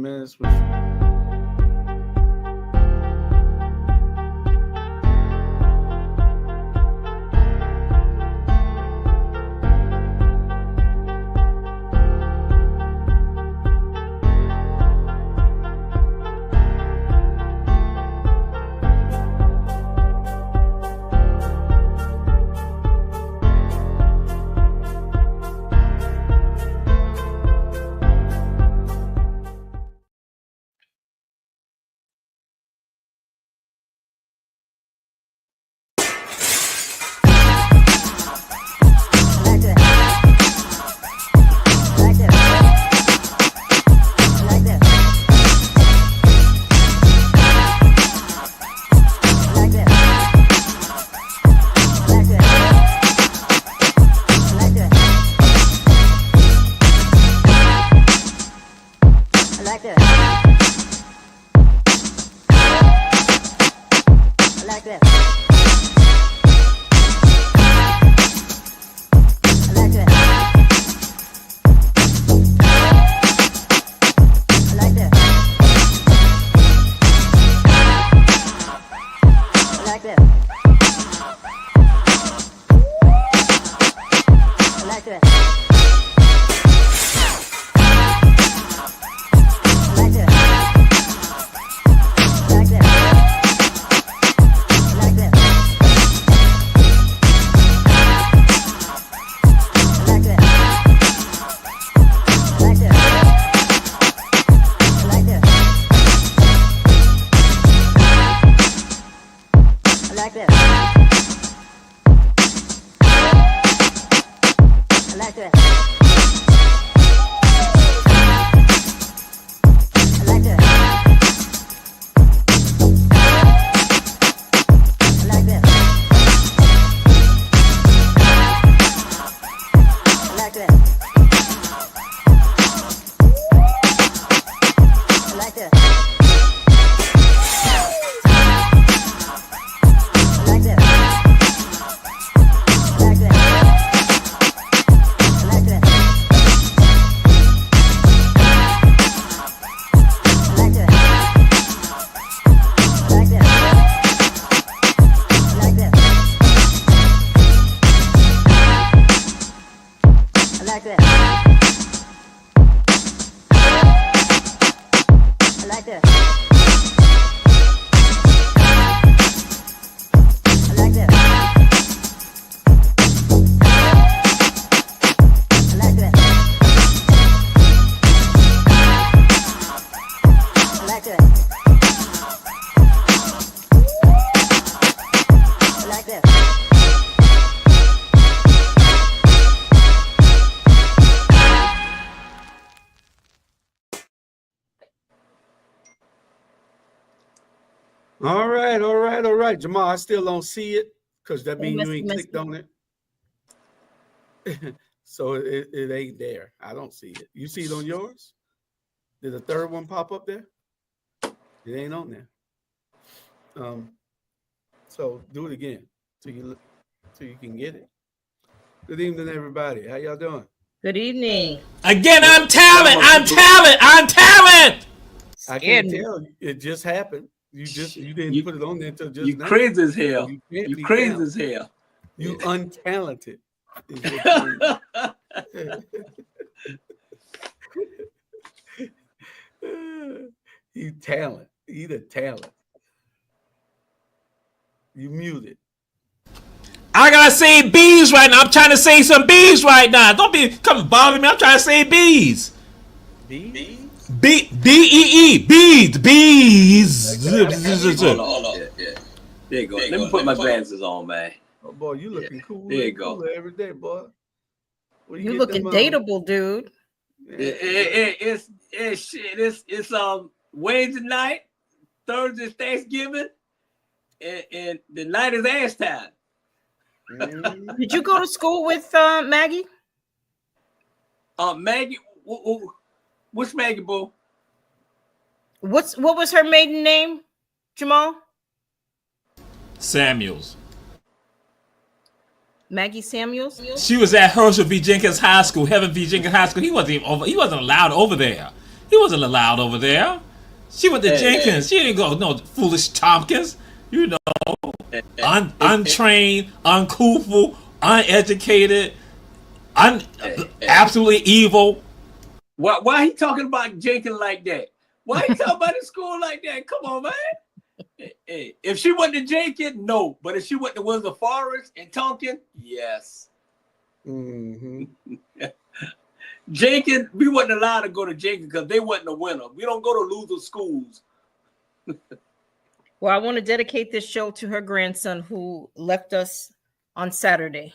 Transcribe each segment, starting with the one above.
minutes with. All right, Jamal. I still don't see it because that means you ain't clicked on it. So it ain't there. I don't see it. You see it on yours? Did the third one pop up there? It ain't on there. So do it again till you can get it. Good evening, everybody. How y'all doing? Good evening. Again, I'm talent. I can't tell. It just happened. You didn't put it on there until just you now. Crazy as hell. So you crazy as hell. You untalented. You talent. You the talent. You muted. I gotta say bees right now. I'm trying to say some bees right now. Don't come bother me. I'm trying to say bees. Bees? B-E-E. Bees. Hold on. Yeah. There you go. Let me put my glasses on, man. Oh boy, you looking cool. There you go. Every day, boy. You looking dateable, dude. It's Wednesday night, Thursday Thanksgiving, and the night is ass time. Did you go to school with Maggie? Maggie, which Maggie, boo? What was her maiden name, Jamal? Samuels. Maggie Samuels? She was at Herschel V. Jenkins High School, Heaven V. Jenkins High School. He wasn't allowed over there. He wasn't allowed over there. She went to Jenkins. She didn't go no foolish Tompkins. You know, untrained, uncouth, uneducated, absolutely evil. Why he talking about Jenkins like that? Why he talking about his school like that? Come on, man. Hey, if she went to Jenkins, no. But if she went to Windsor Forest and Tompkins, yes. Mm-hmm. Jenkins, we wasn't allowed to go to Jenkins because they wasn't a winner. We don't go to loser schools. Well, I want to dedicate this show to her grandson who left us on Saturday.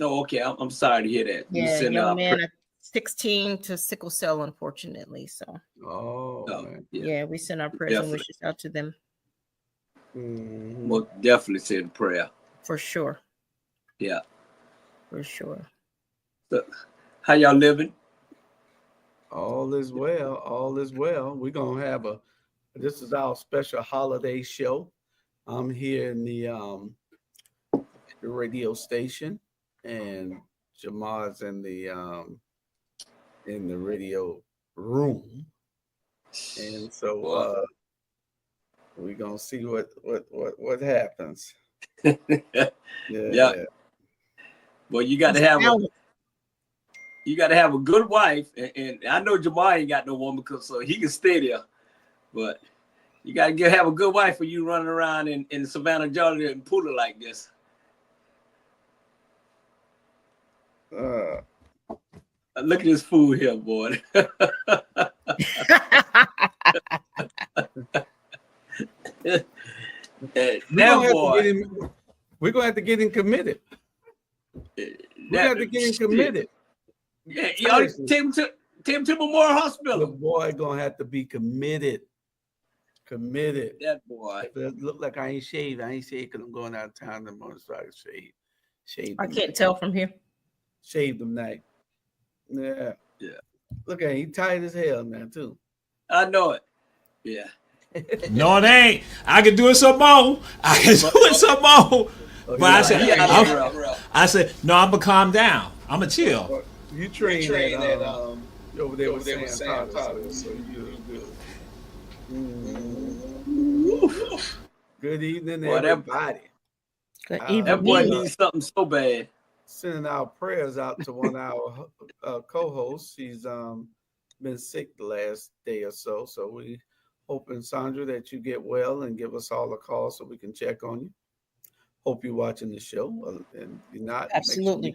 Oh, okay. I'm sorry to hear that. Yeah, young man at 16 to sickle cell, unfortunately. So, man. Yeah, we send our prayers and wishes out to them. Mm-hmm. Well, definitely send a prayer. For sure. Yeah. For sure. So, how y'all living? All is well. All is well. We're going to have this is our special holiday show. I'm here in the radio station, and Jamal's in the radio room. And so we're going to see what happens. Yeah. Well, you got to have a good wife, and I know Jamal ain't got no woman, so he can stay there. But you got to have a good wife for you running around in Savannah, Georgia, and Pula like this. Look at this fool here, boy. We're gonna have to get him committed. We have to get him committed. Yeah, y'all take him to Memorial Hospital. The boy gonna have to be committed. That boy. It look like I ain't shaved. I ain't shaved because I'm going out of town tomorrow, so I can shave. I can't tell from here. Shave them night. Yeah. Look at him. He tight as hell now too. I know it. Yeah. No, it ain't. I can do it some more. But I said, no, I'm gonna calm down. I'm gonna chill. You train that over there with Sam Potter, so you're good. Good evening, everybody. Good evening. That boy needs something so bad. Sending our prayers out to one of our co-hosts. She's been sick the last day or so. So we hoping, Sandra, that you get well and give us all a call so we can check on you. Hope you're watching the show. And you're not, absolutely.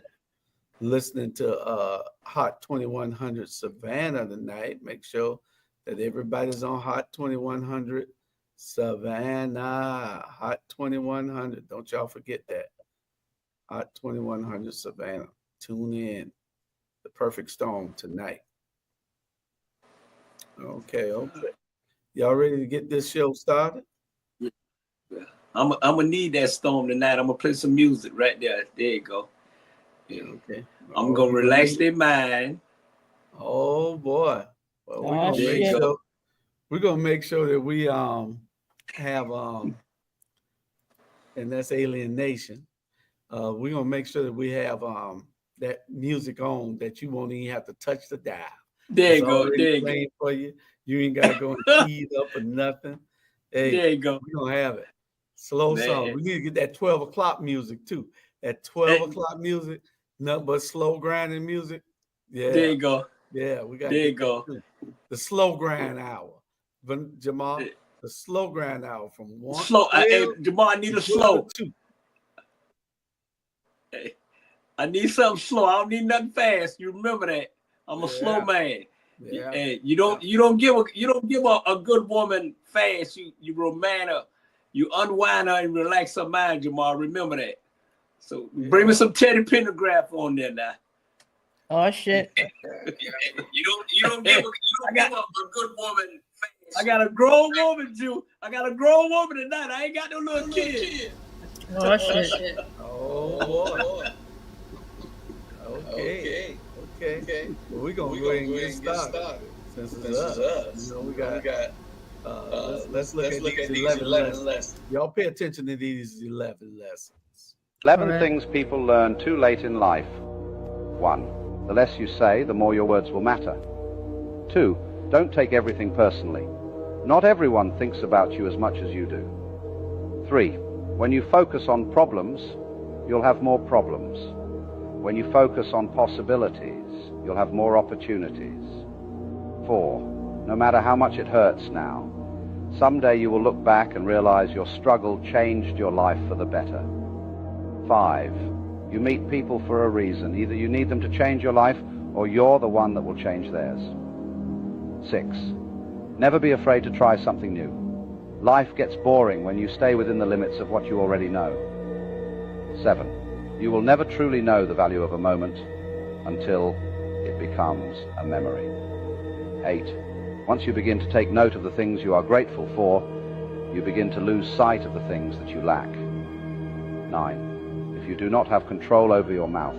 Listening to Hot 2100 Savannah tonight. Make sure that everybody's on Hot 2100 Savannah. Hot 2100. Don't y'all forget that. Hot 2100 Savannah. Tune in. The Perfect Storm tonight. Okay. Y'all ready to get this show started? Yeah. I'm gonna need that storm tonight. I'm gonna play some music right there. There you go. Yeah. Okay. I'm gonna relax their mind. Oh boy. Well, we're gonna make sure that we have and that's Alien Nation. We're gonna make sure that we have that music on that you won't even have to touch the dial. There you go. There you go. For you. You ain't gotta go and key it up or nothing. Hey, there you go. We're gonna have it. Slow song. We need to get that 12 o'clock music too. That 12 o'clock music, nothing but slow grinding music. Yeah. There you go. Yeah, we got there you go. The slow grind hour. But Jamal, the slow grind hour from 1. Slow. Jamal, I need a slow. 2. Hey, I need something slow. I don't need nothing fast. You remember that? I'm a slow man. Yeah. Hey, you don't give a good woman fast. You roman her, you unwind her and relax her mind, Jamal. Remember that. So bring me some Teddy Pendergraft on there now. Oh shit. You don't give a good woman fast. I got a grown woman, Jew. I got a grown woman tonight. I ain't got no little kid. Oh shit. Oh boy. Okay. Well, we're gonna go ahead and get started. Since it's us. You know, we got let's look at these 11 lessons. Y'all pay attention to these 11 lessons. 11 things people learn too late in life. 1. The less you say, the more your words will matter. 2. Don't take everything personally. Not everyone thinks about you as much as you do. 3. When you focus on problems, you'll have more problems. When you focus on possibilities, you'll have more opportunities. 4. No matter how much it hurts now, someday you will look back and realize your struggle changed your life for the better. 5. You meet people for a reason. Either you need them to change your life, or you're the one that will change theirs. 6. Never be afraid to try something new. Life gets boring when you stay within the limits of what you already know. 7. You will never truly know the value of a moment until it becomes a memory. 8. Once you begin to take note of the things you are grateful for, you begin to lose sight of the things that you lack. 9. If you do not have control over your mouth,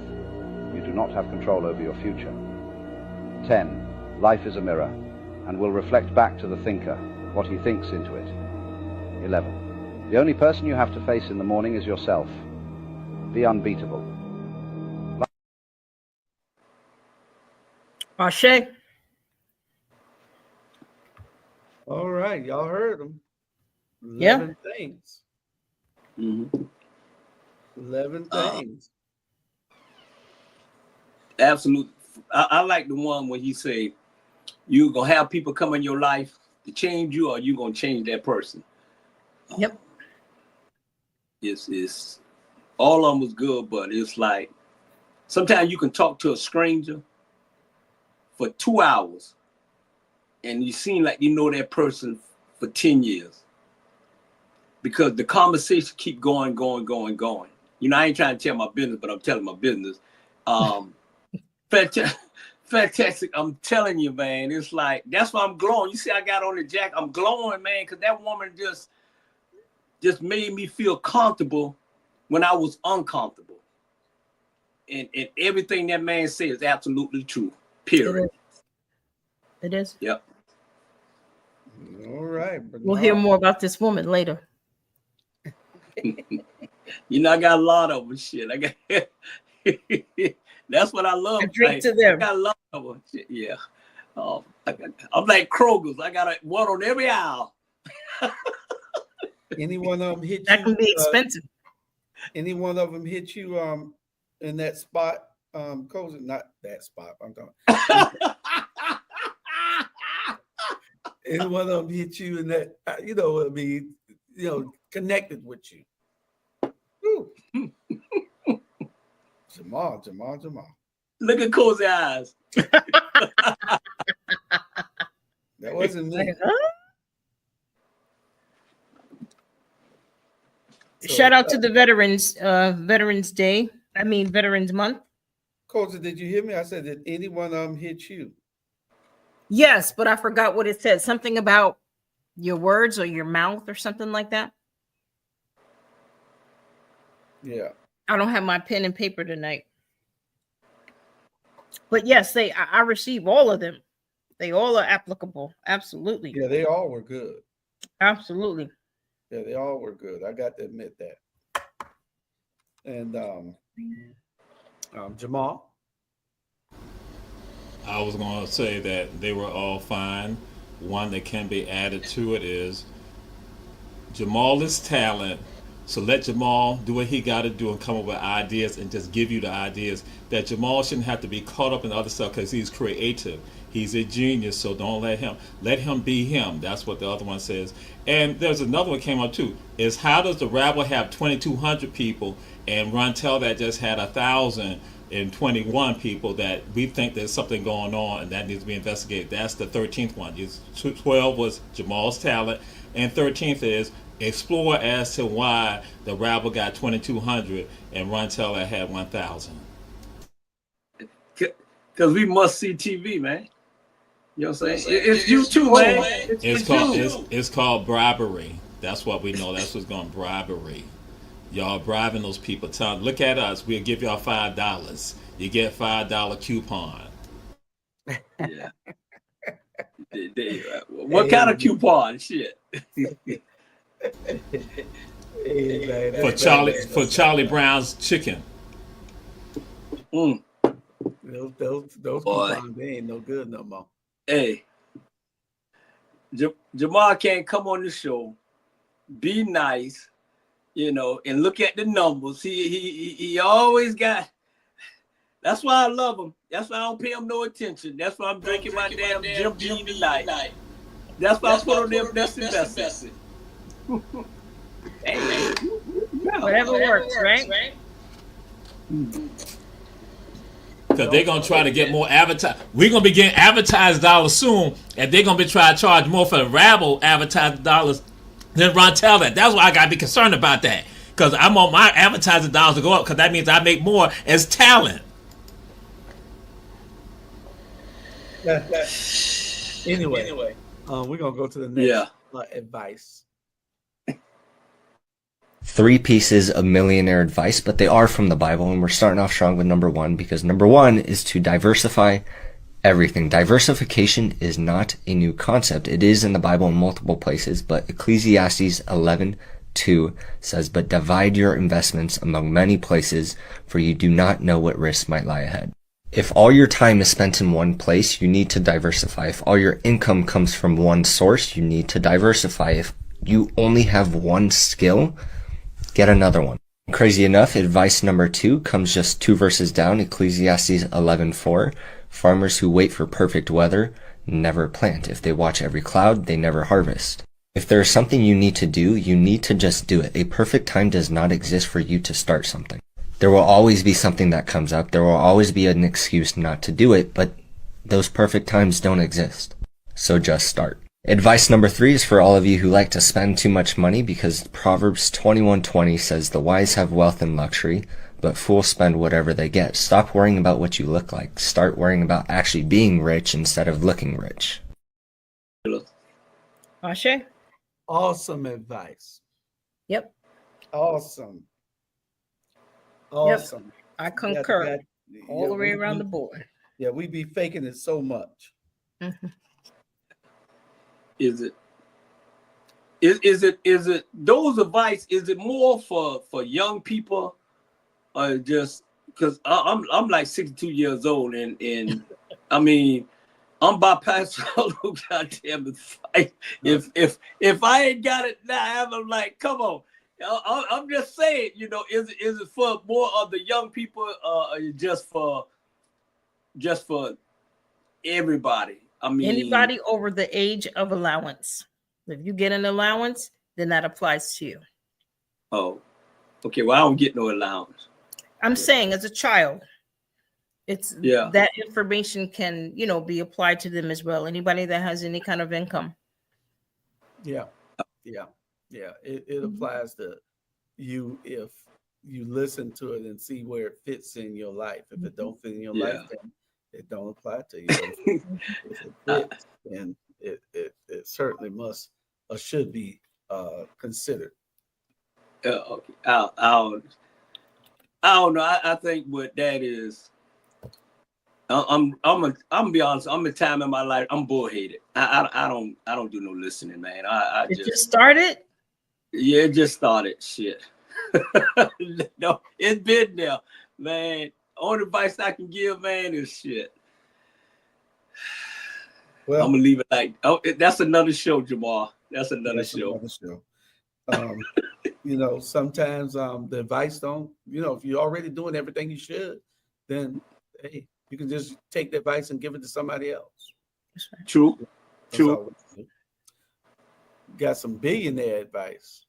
you do not have control over your future. 10. Life is a mirror and will reflect back to the thinker what he thinks into it. 11. The only person you have to face in the morning is yourself. Be unbeatable. Ashe. All right, y'all heard them. Yeah. 11 things. Mm-hmm. 11 things. Absolutely. I like the one when he say, you're going to have people come in your life to change you, or you're going to change that person. Yep. It's all of them was good, but it's like sometimes you can talk to a stranger for 2 hours and you seem like you know that person for 10 years because the conversation keep going. You know, I ain't trying to tell my business, but I'm telling my business. Fantastic. I'm telling you, man, it's like, that's why I'm glowing. You see, I got on the jacket. I'm glowing, man, because that woman just made me feel comfortable when I was uncomfortable. And everything that man said is absolutely true. Period. It is. Yep. All right. We'll hear more about this woman later. You know, I got a lot of them. Shit. I got that's what I love. Drink to them. I got a lot of them. Shit, yeah. I'm like Kroger's. I got one on every aisle. Any one of them hit you? That can be expensive. Any one of them hit you in that spot? Cozy, not that spot. I'm talking. Any one of them hit you in that? You know what I mean? You know, connected with you. Woo. Jamal. Look at Cozy eyes. That wasn't me. Shout out to the veterans, Veterans Day. Veterans Month. Cozy, did you hear me? I said, did any one of them hit you? Yes, but I forgot what it said. Something about your words or your mouth or something like that. Yeah. I don't have my pen and paper tonight. But yes, I receive all of them. They all are applicable. Absolutely. Yeah, they all were good. Absolutely. Yeah, they all were good. I got to admit that. And Jamal? I was going to say that they were all fine. One that can be added to it is Jamal is talent. So let Jamal do what he got to do and come up with ideas and just give you the ideas. That Jamal shouldn't have to be caught up in other stuff because he's creative. He's a genius, so don't let him be him. That's what the other one says. And there's another one came up too, is how does the Rabble have 2,200 people and Rontel that just had 1,021 people that we think there's something going on and that needs to be investigated. That's the 13th one. 12 was Jamal's talent, and 13th is explore as to why the Rabble got 2,200 and Rontel had 1,000. Because we must see TV, man. You know what I'm saying? It's you too, man. It's called bribery. That's what we know. That's what's going bribery. Y'all bribing those people. Tell them, look at us. We'll give y'all $5. You get $5 coupon. Yeah. What kind of coupon? Shit. For Charlie Brown's chicken. Those coupons, they ain't no good no more. Hey, Jamal can't come on the show, be nice, and look at the numbers. He always got. That's why I love him. That's why I don't pay him no attention. That's why I'm drinking my damn Jim Beam tonight. That's why I put on them best investment. Hey, Whatever works, right? Because they're going to try to get more advertising. We're going to be getting advertised dollars soon, and they're going to be trying to charge more for the Rabble advertising dollars than Ron Talent. That's why I got to be concerned about that. Because I want my advertising dollars to go up, because that means I make more as talent. Anyway, we're going to go to the next advice. 3 pieces of millionaire advice, but they are from the Bible, and we're starting off strong with number 1, because number 1 is to diversify everything. Diversification is not a new concept. It is in the Bible in multiple places, but Ecclesiastes 11:2 says, "But divide your investments among many places, for you do not know what risks might lie ahead." If all your time is spent in one place, you need to diversify. If all your income comes from one source, you need to diversify. If you only have one skill, get another one. Crazy enough, advice number 2 comes just 2 verses down, Ecclesiastes 11:4. "Farmers who wait for perfect weather never plant. If they watch every cloud, they never harvest." If there is something you need to do, you need to just do it. A perfect time does not exist for you to start something. There will always be something that comes up. There will always be an excuse not to do it, but those perfect times don't exist. So just start. Advice number 3 is for all of you who like to spend too much money, because Proverbs 21:20 says, "The wise have wealth and luxury, but fools spend whatever they get." Stop worrying about what you look like. Start worrying about actually being rich instead of looking rich. Ashe? Awesome advice. Yep. Awesome. I concur. All the way around the board. Yeah, we be faking it so much. Mm-hmm. Is it those advice? Is it more for young people, or just because I'm like 62 years old, and I mean I'm bypassing all those goddamn advice. If I ain't got it now, I'm like, come on. I'm just saying, is it for more of the young people, or just for everybody? I mean, anybody over the age of allowance. If you get an allowance, then that applies to you. Oh, okay. Well, I don't get no allowance. I'm saying as a child, it's that information can, be applied to them as well. Anybody that has any kind of income. Yeah. It applies to you if you listen to it and see where it fits in your life. If it don't fit in your life, then it don't apply to you. If it fits, then it certainly must or should be considered. Okay. I don't know. I think what that is. I'm gonna be honest. I'm a time in my life. I'm bullheaded. I don't do no listening, man. It just started. Yeah, it just started. Shit. No, it's been there, man. Only advice I can give, man, is shit. Well, I'm gonna leave it like. Oh, that's another show, Jamal. That's another show. Sometimes the advice don't. If you're already doing everything you should, then hey, you can just take the advice and give it to somebody else. True. Got some billionaire advice.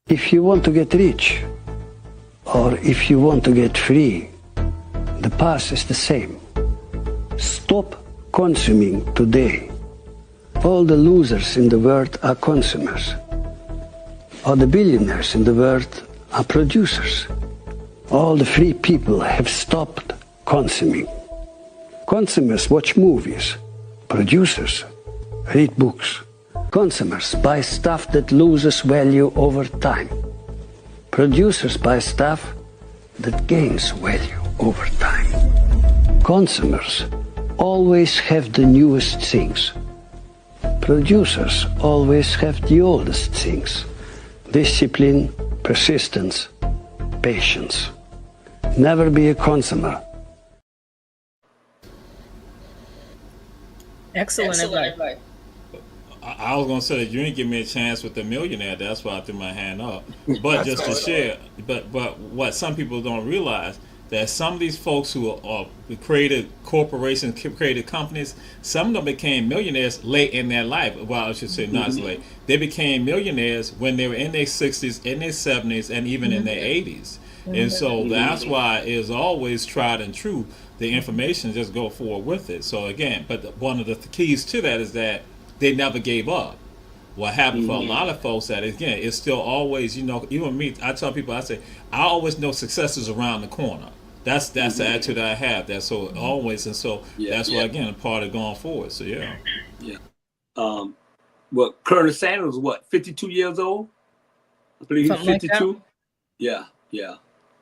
If you want to get rich, or if you want to get free, the path is the same. Stop consuming today. All the losers in the world are consumers. All the billionaires in the world are producers. All the free people have stopped consuming. Consumers watch movies. Producers read books. Consumers buy stuff that loses value over time. Producers buy stuff that gains value over time. Consumers always have the newest things. Producers always have the oldest things. Discipline, persistence, patience. Never be a consumer. Excellent advice. I was gonna say that you didn't give me a chance with the millionaire. That's why I threw my hand up. But just to share, but what some people don't realize that some of these folks who are created corporations, created companies, some of them became millionaires late in their life. Well, I should say not late. They became millionaires when they were in their 60s, in their 70s, and even in their 80s. And so that's why it's always tried and true. The information, just go forward with it. So again, but one of the keys to that is that they never gave up. What happened for a lot of folks that again, it's still always, even me, I tell people, I say, I always know success is around the corner. That's the attitude I have. That's so always, and so that's why again, a part of going forward. So yeah. Well, Colonel Sanders was what, 52 years old? I believe he's 52. Like yeah.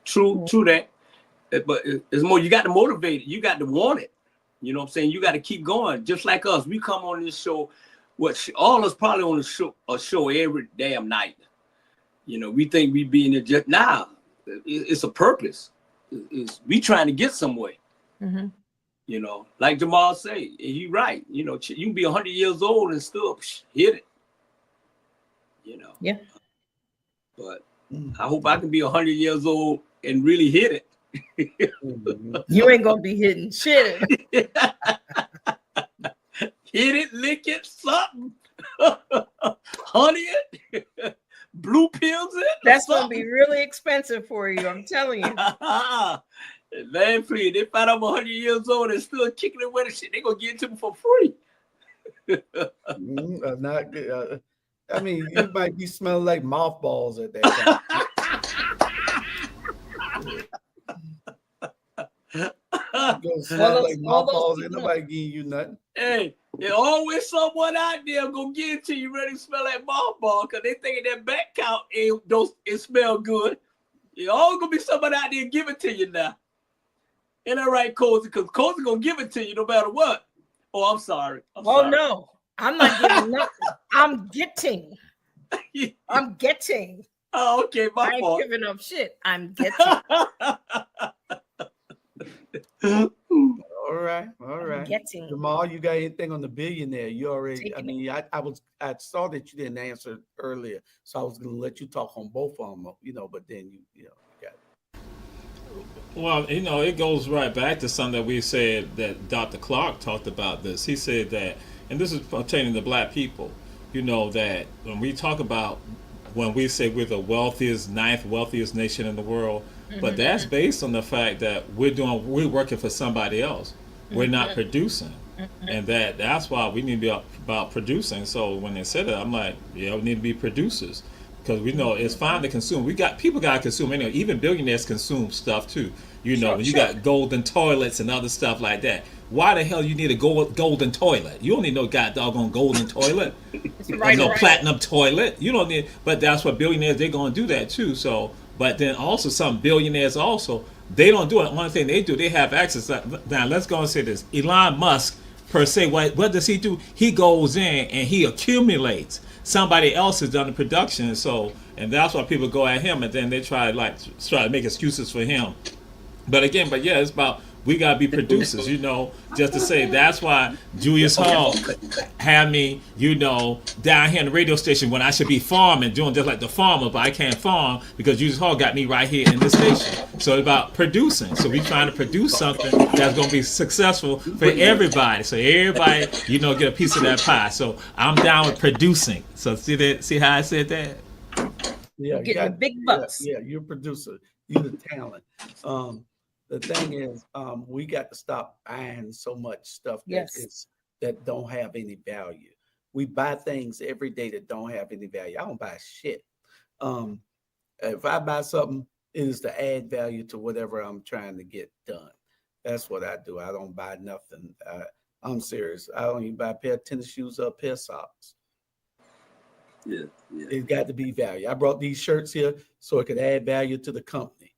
True that. But it's more, you got to motivate it. You got to want it. You know what I'm saying? You got to keep going. Just like us, we come on this show. All of us probably on a show every damn night. We think we be in it just now. It's a purpose. We trying to get somewhere. Like Jamal say, and he right. You can be 100 years old and still hit it. Yeah. But I hope I can be 100 years old and really hit it. You ain't gonna be hitting shit. Hit it, lick it, something. Honey it, blue pills it. That's gonna be really expensive for you, I'm telling you. Man, please, they find I'm 100 years old and still kicking it with the shit. They gonna give it to me for free. Not good. I mean, you might be smelling like mothballs at that time. Like mothballs, ain't nobody giving you nothing. Hey, there's always someone out there gonna get it to you ready to smell like mothball because they thinking that back count it smell good. There's always gonna be somebody out there give it to you now. Ain't that right, Cozy? Because Cozy gonna give it to you no matter what. Oh, I'm sorry. Sorry. No, I'm not giving nothing. I'm getting. I'm getting. Oh, okay, my fault. I ain't giving up shit. I'm getting. All right. Getting. Jamal, you got anything on the billionaire? You already. I mean, I saw that you didn't answer earlier, so I was going to let you talk on both of them. But then you got it. Well, it goes right back to something that we said that Dr. Clark talked about this. He said that, and this is pertaining to black people. That when we talk about when we say we're the ninth wealthiest nation in the world. But that's based on the fact that we're working for somebody else. We're not producing. And that's why we need to be about producing. So when they said it, I'm like, yeah, we need to be producers. Because we know it's fine to consume. People got to consume anyway. Even billionaires consume stuff too. When you got golden toilets and other stuff like that. Why the hell you need a golden toilet? You don't need no goddamn golden toilet. Platinum toilet. You don't need. But that's what billionaires, they're going to do that too. So, but then also some billionaires also, they don't do it. One thing they do, they have access. Now let's go and say this. Elon Musk per se, what does he do? He goes in and he accumulates. Somebody else has done the production. So, and that's why people go at him, and then they try to make excuses for him. But yeah, it's about we gotta be producers, just to say that's why Julius Hall had me, down here in the radio station when I should be farming, doing just like the farmer, but I can't farm because Julius Hall got me right here in this station. So it's about producing. So we trying to produce something that's gonna be successful for everybody. So everybody, get a piece of that pie. So I'm down with producing. So see how I said that? Yeah, getting the big bucks. Yeah, you're a producer. You're the talent. The thing is, we got to stop buying so much stuff that don't have any value. We buy things every day that don't have any value. I don't buy shit. If I buy something, it is to add value to whatever I'm trying to get done. That's what I do. I don't buy nothing. I'm serious. I don't even buy a pair of tennis shoes or a pair of socks. Yeah. It's got to be value. I brought these shirts here so it could add value to the company.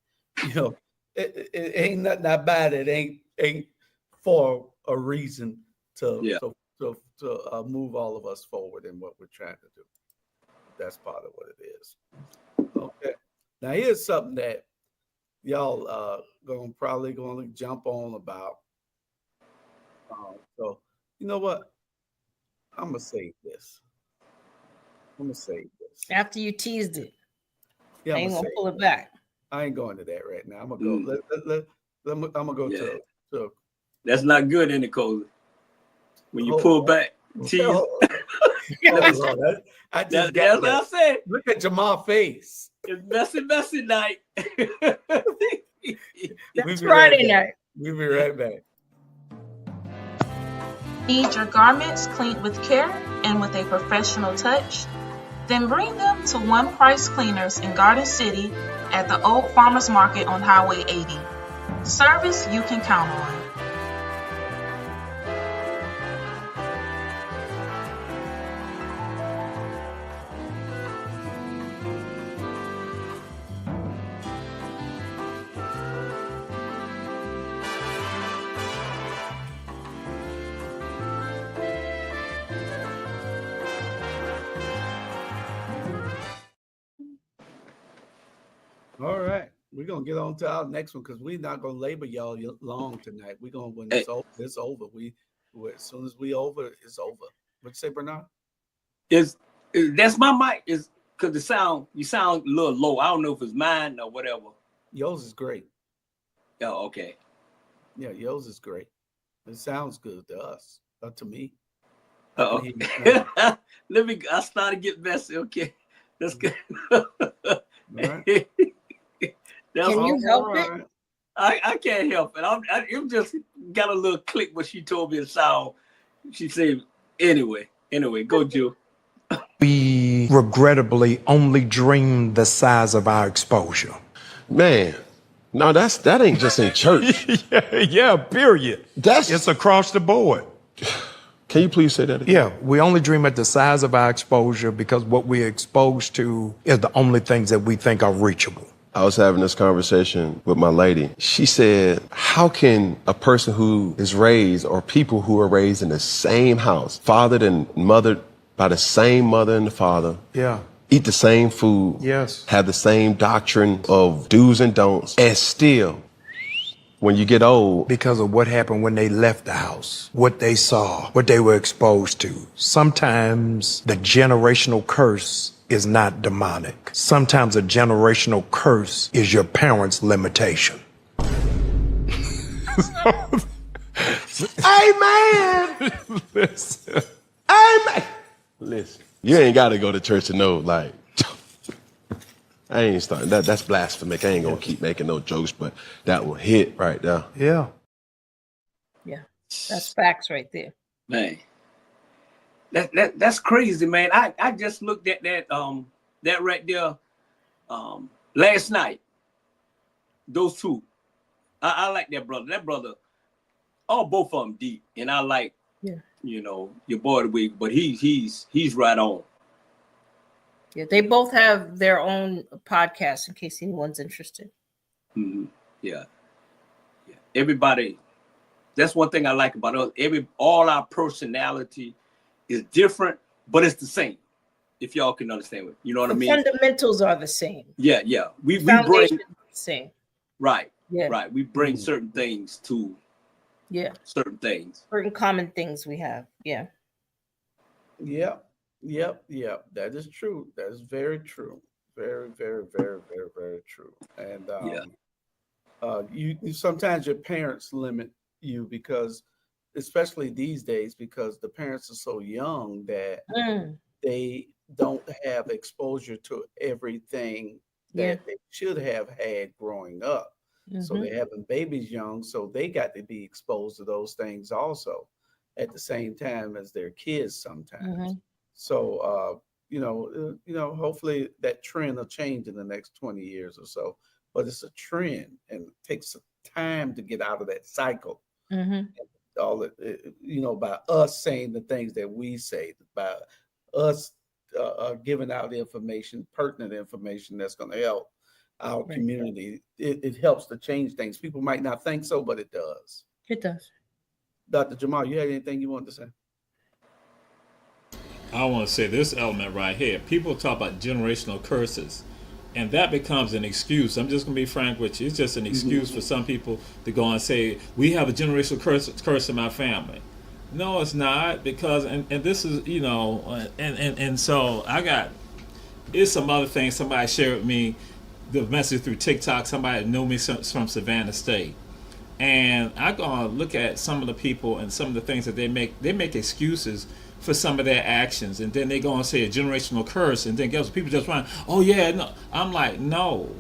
It ain't nothing I buy that ain't for a reason to move all of us forward in what we're trying to do. That's part of what it is. Okay. Now here's something that y'all probably gonna jump on about. So you know what? I'm gonna say this. I'm gonna save this. After you teased it, Yeah, I ain't gonna pull it back. I ain't going to that right now. I'm gonna go. I'm gonna go to. That's not good, in the Cozy. When you pull back, tease. That's what I said. Look at Jamal's face. It's messy night. That's Friday night. We'll be right back. Need your garments cleaned with care and with a professional touch? Then bring them to One Price Cleaners in Garden City at the Old Farmers Market on Highway 80. Service you can count on. All right, we're gonna get on to our next one because we're not gonna labor y'all long tonight. We're gonna when it's over. It's over. As soon as we over, it's over. What you say, Bernard? Is that's my mic? Is because you sound a little low. I don't know if it's mine or whatever. Yours is great. Oh, okay. Yeah, yours is great. It sounds good to us, to me. Oh, I started getting messy. Okay, that's good. Right. Can you help it? I can't help it. It just got a little click when she told me to sound. She said, anyway, go, Jill. We regrettably only dream the size of our exposure. Man, no, that ain't just in church. yeah, period. It's across the board. Can you please say that again? Yeah, we only dream at the size of our exposure because what we're exposed to is the only things that we think are reachable. I was having this conversation with my lady. She said, how can a person who is raised or people who are raised in the same house, fathered and mothered by the same mother and the father, eat the same food, have the same doctrine of do's and don'ts, and still, when you get old, because of what happened when they left the house, what they saw, what they were exposed to, sometimes the generational curse is not demonic. Sometimes a generational curse is your parents' limitation. Amen. Listen. Amen. Listen, you ain't got to go to church to know, like, I ain't starting. That's blasphemic. I ain't gonna keep making no jokes, but that will hit right there. Yeah. Yeah. That's facts right there. Man. That's crazy, man. I just looked at that right there last night. Those two. I like that brother. That brother, both of them deep. And I like your boy the week, but he's right on. Yeah, they both have their own podcast in case anyone's interested. Mm-hmm. Yeah. Everybody, that's one thing I like about us. All our personality is different, but it's the same. If y'all can understand it, you know what I mean? Fundamentals are the same. Yeah. We bring the same. Right. Yeah. Right. We bring certain things to certain things. Certain common things we have. Yeah. Yep. That is true. That is very true. Very, very, very, very, very true. And you sometimes your parents limit you because, especially these days, because the parents are so young that they don't have exposure to everything that they should have had growing up. So they're having babies young, so they got to be exposed to those things also at the same time as their kids sometimes. So, hopefully that trend will change in the next 20 years or so. But it's a trend, and it takes time to get out of that cycle. All by us saying the things that we say, by us giving out information, pertinent information that's going to help our community. It helps to change things. People might not think so, but it does. It does. Dr. Jamal, you had anything you wanted to say? I want to say this element right here. People talk about generational curses, and that becomes an excuse. I'm just going to be frank with you. It's just an excuse for some people to go and say, we have a generational curse in my family. No, it's not, because and this is, and so I got, it's some other things somebody shared with me, the message through TikTok. Somebody knew me from Savannah State, and I gonna look at some of the people and some of the things that they make excuses for some of their actions, and then they go and say a generational curse, and then people just run, oh yeah, no. I'm like, no,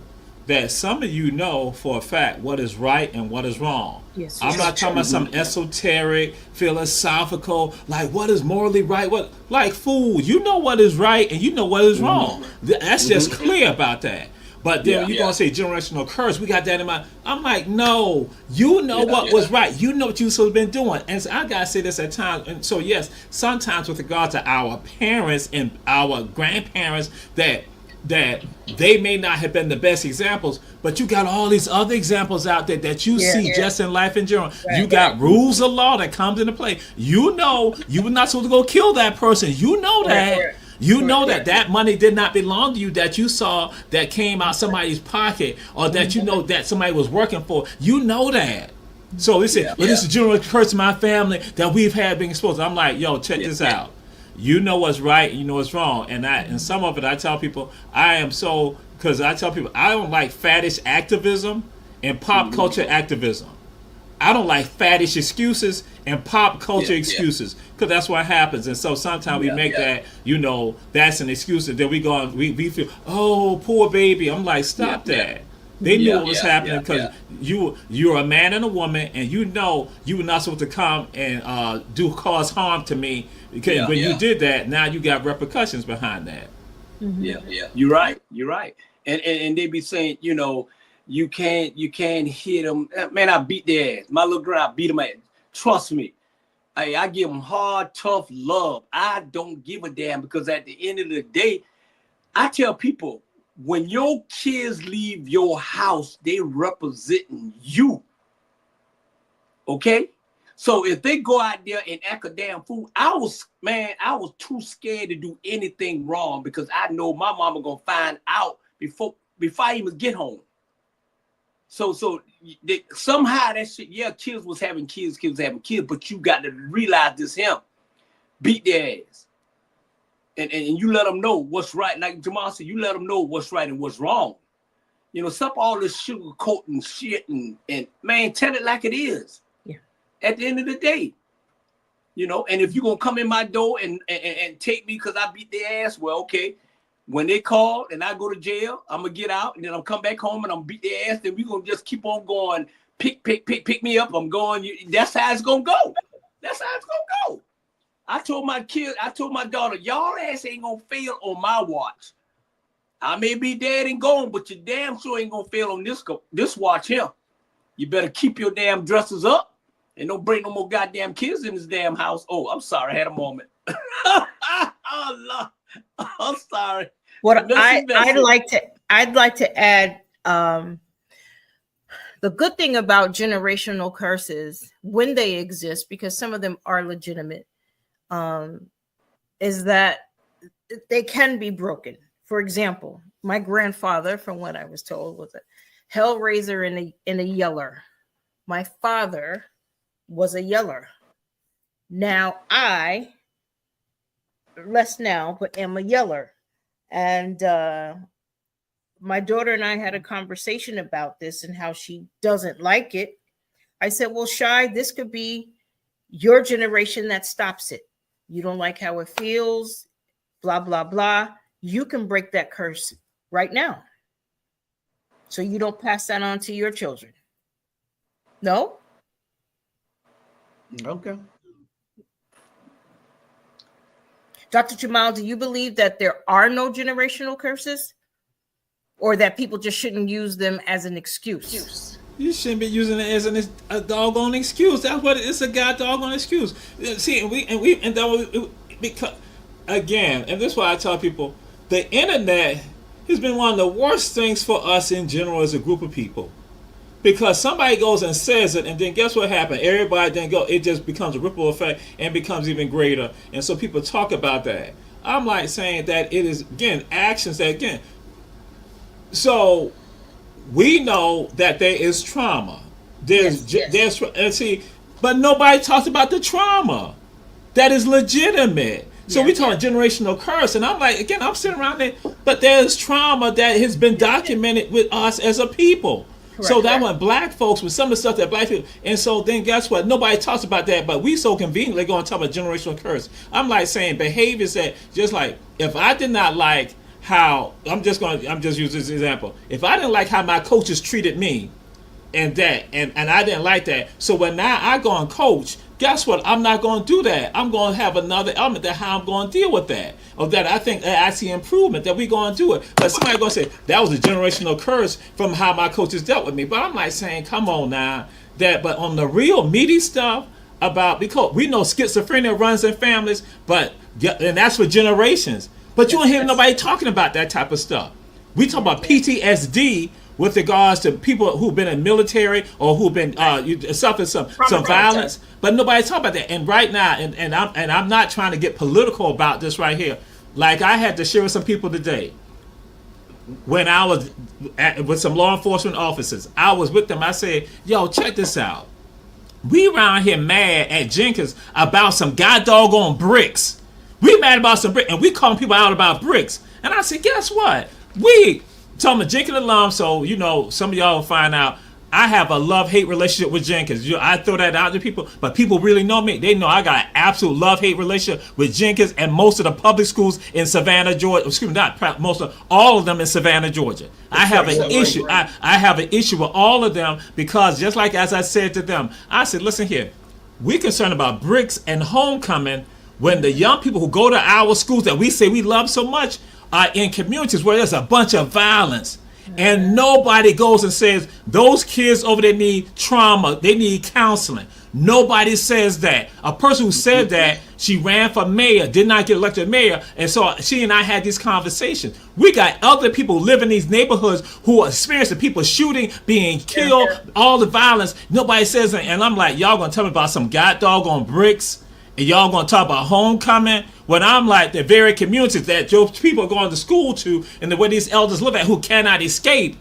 that some of you know for a fact what is right and what is wrong. Yes, I'm not talking about some esoteric, philosophical, like what is morally right, what, like, fool, you know what is right and you know what is wrong. That's just clear about that. But then you're going to say generational curse, we got that in mind. I'm like, no, you know what was right. You know what you should have been doing. And so I got to say this at times. And so, yes, sometimes with regard to our parents and our grandparents, that they may not have been the best examples, but you got all these other examples out there that you see just in life in general. You got rules of law that comes into play. You know you were not supposed to go kill that person. You know that. You know that money did not belong to you, that you saw that came out somebody's pocket, or that you know that somebody was working for. You know that. So they say, well, this is a general curse in my family that we've had being exposed. I'm like, yo, check this out. You know what's right, you know what's wrong. And some of it, I tell people, because I tell people, I don't like faddish activism and pop culture activism. I don't like faddish excuses and pop culture excuses, because that's what happens. And so sometimes we make that, that's an excuse, and then we go on, we feel, oh, poor baby. I'm like, stop that. They knew what was happening, because you're a man and a woman, and you know you were not supposed to come and cause harm to me, because when you did that, now you got repercussions behind that. You're right. And they be saying, you can't hit them. Man, I beat their ass. My little girl, I beat them ass. Trust me. I give them hard, tough love. I don't give a damn, because at the end of the day, I tell people, when your kids leave your house, they representing you. Okay? So if they go out there and act a damn fool, I was too scared to do anything wrong, because I know my mama gonna find out before I even get home. So somehow that shit, kids was having kids, but you got to realize this him. Beat their ass. And you let them know what's right. Like Jamal said, you let them know what's right and what's wrong. Stop all this sugar coating shit and man, tell it like it is. Yeah. At the end of the day. And if you're gonna come in my door and take me because I beat their ass, well, okay. When they call and I go to jail, I'm gonna get out, and then I'm come back home and I'm beat their ass. Then we gonna just keep on going. Pick me up. I'm going. That's how it's gonna go. I told my daughter, y'all ass ain't gonna fail on my watch. I may be dead and gone, but you damn sure ain't gonna fail on this watch here. You better keep your damn dresses up and don't bring no more goddamn kids in this damn house. Oh, I'm sorry, I had a moment. Oh Lord, I'm sorry. What I'd like to add, the good thing about generational curses, when they exist, because some of them are legitimate, is that they can be broken. For example, my grandfather, from what I was told, was a hellraiser and a yeller. My father was a yeller. Now less now, but am a yeller. And my daughter and I had a conversation about this and how she doesn't like it. I said, well, Shai, this could be your generation that stops it. You don't like how it feels, blah, blah, blah. You can break that curse right now, so you don't pass that on to your children. No? Okay. Dr. Jamal, do you believe that there are no generational curses, or that people just shouldn't use them as an excuse? You shouldn't be using it as a doggone excuse. That's what it's a doggone excuse. See, because again, and this is why I tell people, the internet has been one of the worst things for us in general as a group of people. Because somebody goes and says it, and then guess what happened? Everybody then go. It just becomes a ripple effect and becomes even greater. And so people talk about that. I'm like saying that it is, again, actions that, again. So we know that there is trauma. There's and see, but nobody talks about the trauma. that is legitimate. So we talk generational curse, and I'm like, again, I'm sitting around there, but there's trauma that has been documented with us as a people. So that when black folks, with some of the stuff that black people, and so then guess what? Nobody talks about that, but we so conveniently going to talk about generational curse. I'm like saying behaviors that, just like, if I did not like how, I'm just use this example. If I didn't like how my coaches treated me, and I didn't like that, so when now I go and coach, guess what? I'm not going to do that. I'm going to have another element that how I'm going to deal with that, or that I think that I see improvement that we're going to do it. But somebody going to say that was a generational curse from how my coaches dealt with me. But I'm like saying, come on now, but on the real meaty stuff about, because we know schizophrenia runs in families, and that's for generations. But you don't hear nobody talking about that type of stuff. We talk about PTSD with regards to people who've been in military or who've been suffered some violence, but nobody talk about that. And right now, and I'm not trying to get political about this right here. Like, I had to share with some people today. When I was with some law enforcement officers, I was with them. I said, "Yo, check this out. We around here mad at Jenkins about some god doggone bricks. We mad about some bricks, and we calling people out about bricks." And I said, "Guess what? So I'm a Jenkins alum, so some of y'all will find out I have a love-hate relationship with Jenkins. I throw that out to people, but people really know me. They know I got an absolute love-hate relationship with Jenkins and most of the public schools in Savannah, Georgia. Excuse me, not most of, all of them in Savannah, Georgia. I have an issue. I have an issue with all of them because, just like as I said to them, I said, listen here, we're concerned about bricks and homecoming when the young people who go to our schools that we say we love so much are in communities where there's a bunch of violence, and nobody goes and says those kids over there need trauma, they need counseling. Nobody says that. A person who said that, she ran for mayor, did not get elected mayor, and so she and I had these conversations. We got other people who live in these neighborhoods who are experiencing people shooting, being killed, all the violence. Nobody says that, and I'm like, y'all gonna tell me about some god doggone bricks, and y'all gonna talk about homecoming, when I'm like the very communities that those people are going to school to, and the way these elders live at who cannot escape.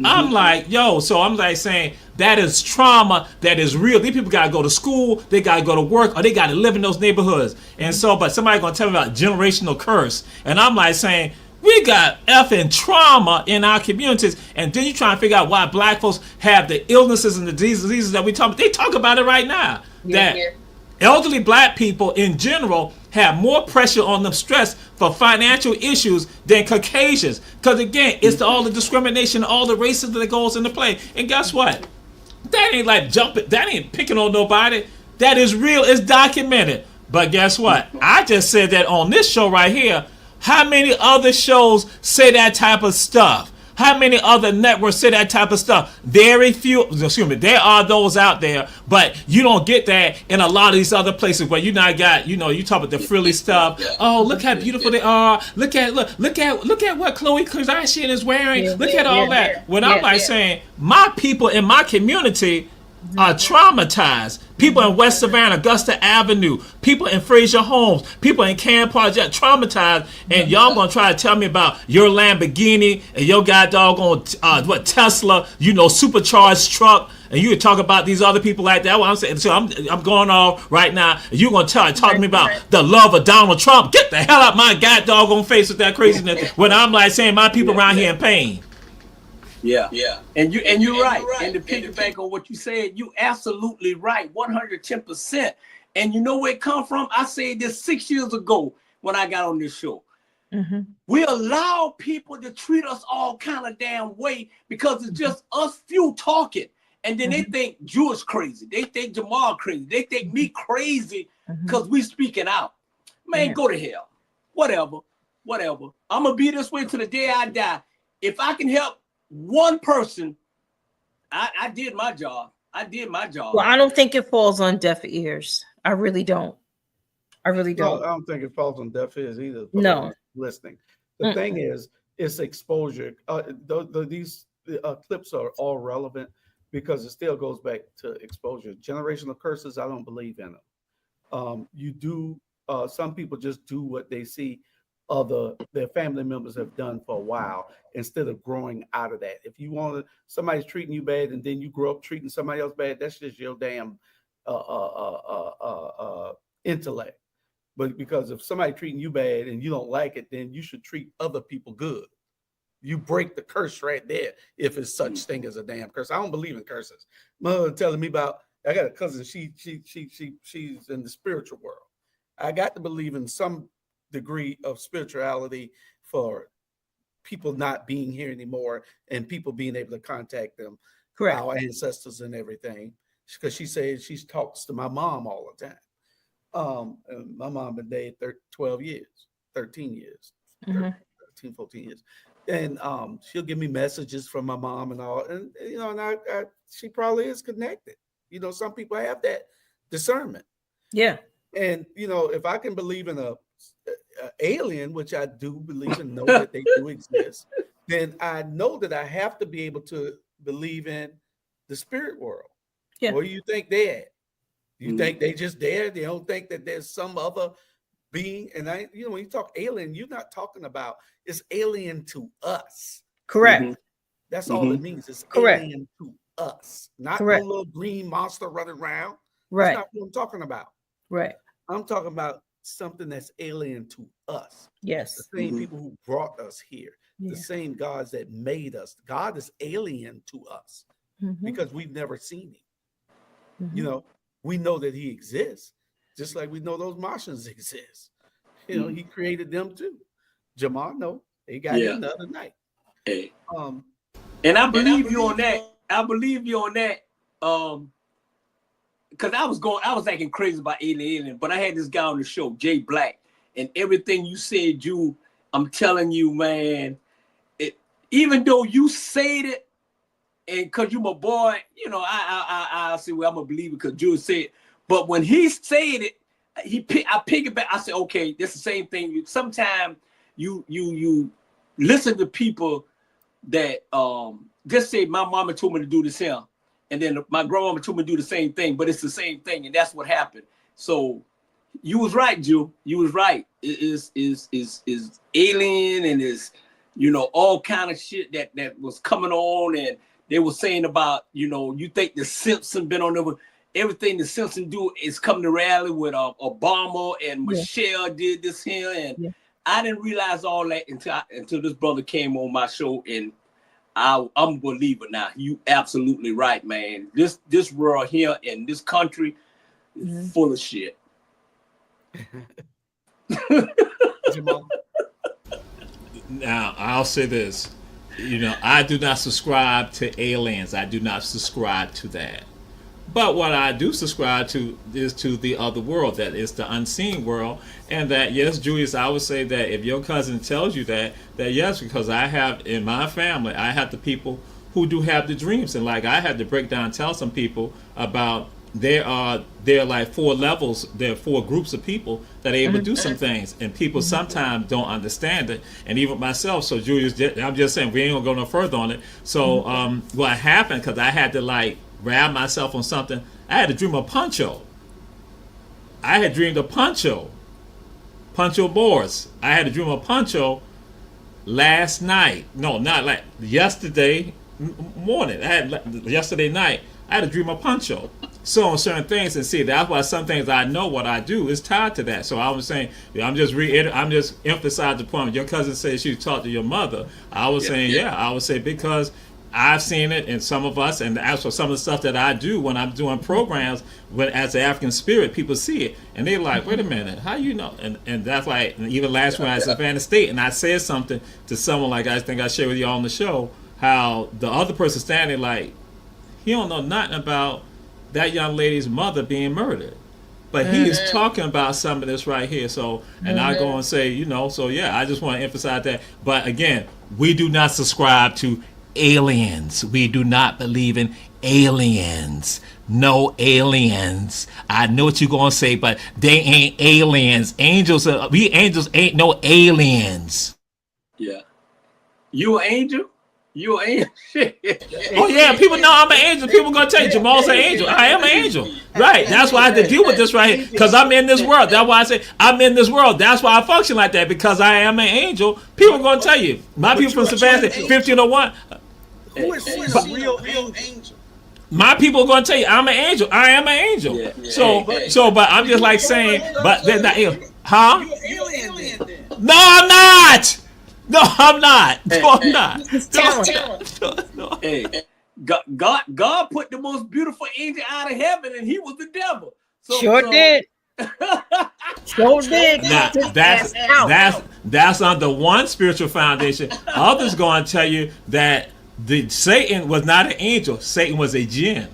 I'm like, yo, so I'm like saying that is trauma that is real. These people gotta go to school, they gotta go to work, or they gotta live in those neighborhoods. And so, but somebody gonna tell me about generational curse, and I'm like saying, we got effing trauma in our communities, and then you try to figure out why black folks have the illnesses and the diseases that we talk about. They talk about it right now. Elderly black people in general have more pressure on them, stress for financial issues than Caucasians. Because again, it's all the discrimination, all the racism that goes into play. And guess what? That ain't like jumping, that ain't picking on nobody. That is real, it's documented. But guess what? I just said that on this show right here. How many other shows say that type of stuff? How many other networks say that type of stuff? Very few. Excuse me. There are those out there, but you don't get that in a lot of these other places where you not got. You talk about the frilly stuff. Oh, look how beautiful they are. Look at what Khloe Kardashian is wearing. Look at all that. When I'm like saying my people in my community are traumatized. People in West Savannah, Augusta Avenue, people in Fraser Homes, people in Camp Project, traumatized, and y'all gonna try to tell me about your Lamborghini and your god doggone Tesla, supercharged truck, and you talk about these other people like that. Well, I'm saying, so I'm going off right now, and you gonna talk to me about the love of Donald Trump? Get the hell out my god doggone face with that craziness when I'm like saying my people around here in pain. Yeah. And you're right. And to piggyback on what you said, you absolutely right, 110%. And you know where it come from? I said this 6 years ago when I got on this show. We allow people to treat us all kind of damn way because it's just us few talking. And then they think Jewish crazy. They think Jamal crazy. They think me crazy because we speaking out. Man, go to hell. Whatever. I'm going to be this way till the day I die. If I can help one person, I did my job. Well, I don't think it falls on deaf ears. I really don't. No, I don't think it falls on deaf ears either. No. Listening. The thing is, it's exposure. These clips are all relevant because it still goes back to exposure. Generational curses, I don't believe in them. Some people just do what they see their family members have done for a while instead of growing out of that. If you want somebody's treating you bad and then you grow up treating somebody else bad, that's just your damn intellect. But because if somebody treating you bad and you don't like it, then you should treat other people good. You break the curse right there if it's such thing as a damn curse. I don't believe in curses. Mother telling me about, I got a cousin, she's in the spiritual world. I got to believe in some degree of spirituality for people not being here anymore and people being able to contact them, Correct. our ancestors and everything. Because she says she talks to my mom all the time. And my mom been dead 12 years, 13 years, 13, 14 years. And she'll give me messages from my mom and all. And, you know, and I she probably is connected. You know, some people have that discernment. Yeah. And, you know, if I can believe in a alien, which I do believe and know that they do exist, then I know that I have to be able to believe in the spirit world. Yeah. Where you think they're at? You think they just there? They don't think that there's some other being? And you know, when you talk alien, you're not talking about it's alien to us. Correct. That's all it means. It's Correct. alien to us, not Correct. no little green monster running around. Right. That's not what I'm talking about. Right. I'm talking about something that's alien to us. Yes. The same people who brought us here, Yeah. the same gods that made us. God is alien to us because we've never seen him. You know, we know that he exists, just like we know those Martians exist. You know, he created them too. Jamal, no, they got him the other night. Hey. And I believe you on that. I believe you on that. Because I was acting crazy about alien, but I had this guy on the show, Jay Black, and everything you said, I'm telling you, man, even though you said it, and because you my boy, you know, I say, well, I'm gonna believe it because Jules said it. But when he said it, I pick it back. I said, okay, that's the same thing. Sometimes you listen to people that just say my mama told me to do this here, and then my grandmama told me to do the same thing, but it's the same thing, and that's what happened. So you was right, Jew. You was right. It is alien and is, you know, all kind of shit that was coming on, and they were saying about, you know, you think the Simpsons been on over. Everything the Simpsons do is coming to rally with Obama and Michelle did this here, and I didn't realize all that until this brother came on my show, and I'm a believer now. You absolutely right, man. This world here in this country is full of shit. Now I'll say this. You know, I do not subscribe to aliens. I do not subscribe to that. But what I do subscribe to is to the other world, that is the unseen world. And that, yes, Julius, I would say that if your cousin tells you that yes, because I have in my family, I have the people who do have the dreams. And like I had to break down and tell some people about there are like 4 levels, there are 4 groups of people that are able to do some things, and people sometimes don't understand it, and even myself. So Julius, I'm just saying, we ain't gonna go no further on it. So what happened, because I had to like grab myself on something, I had to dream of Pancho. I had dreamed of Pancho Boris. I had a dream of Pancho last night. No, not like yesterday morning. I had yesterday night. I had a dream of Pancho. So on certain things, and see, that's why some things I know what I do is tied to that. So I was saying, I'm just emphasizing the point. Your cousin said she talked to your mother. I was saying, I would say because I've seen it in some of us, and also some of the stuff that I do when I'm doing programs as an African spirit, people see it and they're like, wait a minute, how you know? And that's like, even last when I was at Savannah State, and I said something to someone, like I think I shared with you all on the show, how the other person standing like, he don't know nothing about that young lady's mother being murdered, but he is talking about some of this right here. So, and I go and say, you know, so yeah, I just want to emphasize that. But again, we do not subscribe to aliens. We do not believe in aliens. No aliens. I know what you're gonna say, but they ain't aliens. We angels ain't no aliens. Yeah. You an angel? You an angel? Oh yeah, people know I'm an angel. People gonna tell you Jamal's an angel. I am an angel. Right. That's why I have to deal with this right here. Because I'm in this world. That's why I say I'm in this world. That's why I function like that, because I am an angel. People gonna tell you. My people from Savannah, 1501. Who is a real angel? My people are going to tell you, I'm an angel. I am an angel. So, but I'm just like saying, but they're not. Huh? You're an alien then. No, I'm not. No, I'm not. No, I'm not. No. Hey, God put the most beautiful angel out of heaven, and he was the devil. Sure did. Sure did. Now, that's under one spiritual foundation. Others going to tell you that Satan was not an angel. Satan was a jinn.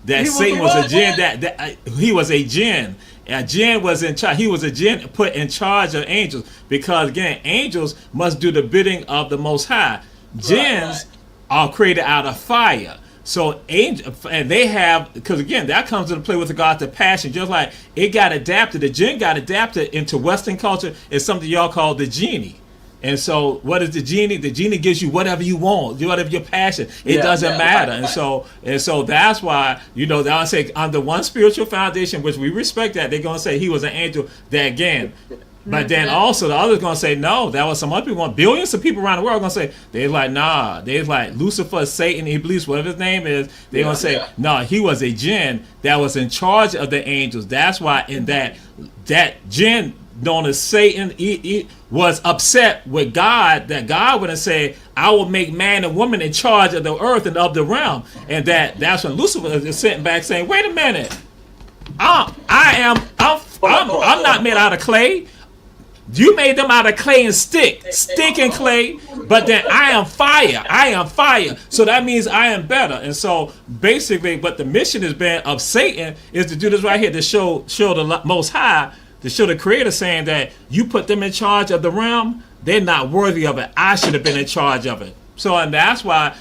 That Satan was a jinn. That he was a jinn. A jinn was in charge. He was a jinn put in charge of angels, because again, angels must do the bidding of the Most High. Jinns are created out of fire. So angel, and they have, because again, that comes into play with regard to passion. Just like it got adapted, the jinn got adapted into Western culture. It's something y'all call the genie. And so, what is the genie? The genie gives you whatever you want, whatever your passion. It doesn't matter. And so that's why, they'll say under one spiritual foundation, which we respect that, they're gonna say he was an angel. That again, but then also the others gonna say no. That was some other people. Billions of people around the world gonna say they're like nah. They're like Lucifer, Satan, Iblis, whatever his name is. They're gonna say no. He was a jinn that was in charge of the angels. That's why in that jinn known as Satan, he was upset with God, that God wouldn't say, I will make man and woman in charge of the earth and of the realm. And that's when Lucifer is sitting back saying, wait a minute, I'm not made out of clay. You made them out of clay and stick and clay, but then I am fire. So that means I am better. And so basically what the mission has been of Satan is to do this right here, to show the Most High, to show the Creator, saying that you put them in charge of the realm, they're not worthy of it. I should have been in charge of it. So, and that's why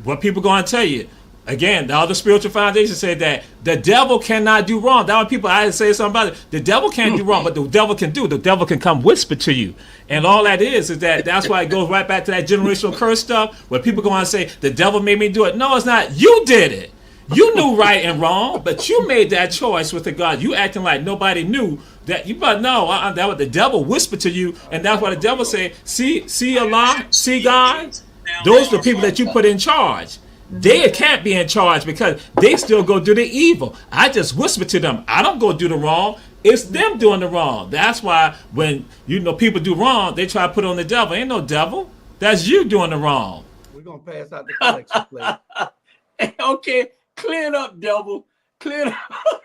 what people going to tell you, again, the other spiritual foundation say that the devil cannot do wrong. That when people, I say something about it, the devil can't do wrong, but the devil can do. The devil can come whisper to you. And all that is that's why it goes right back to that generational curse stuff, where people go on and say, the devil made me do it. No, it's not. You did it. You knew right and wrong, but you made that choice with the God. You acting like nobody knew that. You but no, that what the devil whispered to you, and that's why the devil said, see Allah, see God. Those are the people that you put in charge. They can't be in charge because they still go do the evil. I just whisper to them. I don't go do the wrong. It's them doing the wrong. That's why when people do wrong, they try to put on the devil. Ain't no devil. That's you doing the wrong. We're gonna pass out the collection plate. Okay. Clear it up, devil. Clear it up.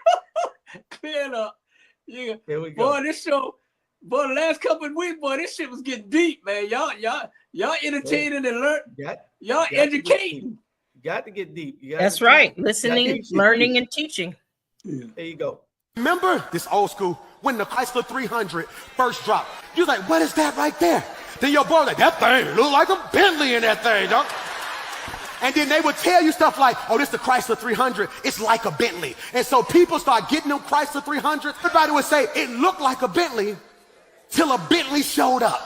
Clear it up. Yeah. Here we go. Boy, this show, the last couple of weeks, this shit was getting deep, man. Y'all entertaining and learn. Y'all educating. You got to get deep. That's right. Listening, learning, and teaching. Yeah. There you go. Remember this old school, when the Chrysler 300 first dropped, you was like, what is that right there? Then your boy was like, that thing look like a Bentley in that thing, dog. And then they would tell you stuff like, oh, this is the Chrysler 300. It's like a Bentley. And so people start getting them Chrysler 300s. Everybody would say, it looked like a Bentley till a Bentley showed up.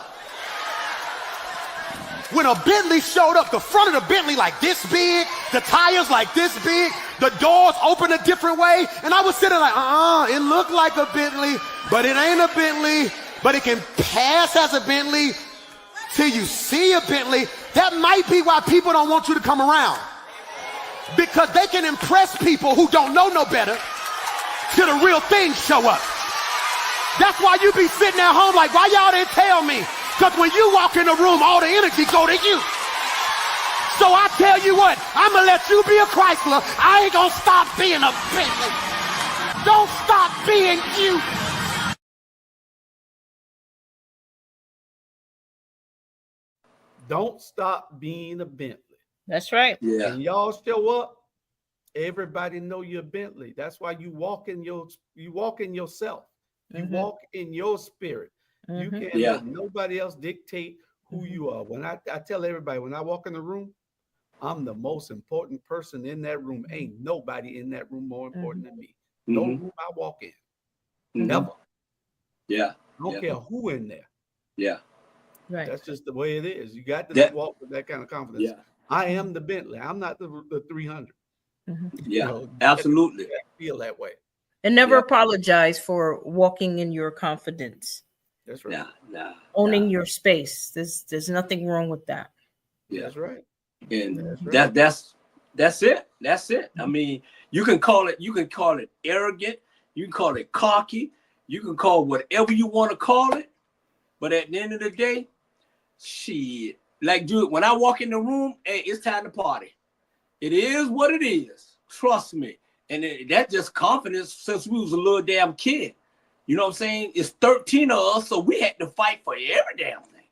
When a Bentley showed up, the front of the Bentley like this big, the tires like this big, the doors open a different way. And I was sitting like, it looked like a Bentley, but it ain't a Bentley. But it can pass as a Bentley till you see a Bentley. That might be why people don't want you to come around, because they can impress people who don't know no better till the real thing show up. That's why you be sitting at home like, why y'all didn't tell me? Because when you walk in the room, all the energy go to you. So I tell you what, I'm going to let you be a Chrysler. I ain't going to stop being a Bentley. Don't stop being you. Don't stop being a Bentley. That's right. Yeah. And y'all show up, everybody know you're Bentley. That's why you walk in yourself. You walk in your spirit. You can't let nobody else dictate who you are. When I tell everybody, when I walk in the room, I'm the most important person in that room. Ain't nobody in that room more important than me. No room I walk in. Never. Yeah. I don't care who in there. Yeah. Right. That's just the way it is. You got to walk with that kind of confidence. Yeah. I am the Bentley. I'm not the 300. Yeah, absolutely. Feel that way. And never apologize for walking in your confidence. That's right. Owning your space. There's nothing wrong with that. Yeah. That's right. And that's it. That's it. I mean, you can call it arrogant, you can call it cocky, You can call whatever you want to call it, but at the end of the day, shit. Like, dude, when I walk in the room, hey, it's time to party. It is what it is. Trust me. And that's just confidence since we was a little damn kid. You know what I'm saying? It's 13 of us, so we had to fight for every damn thing.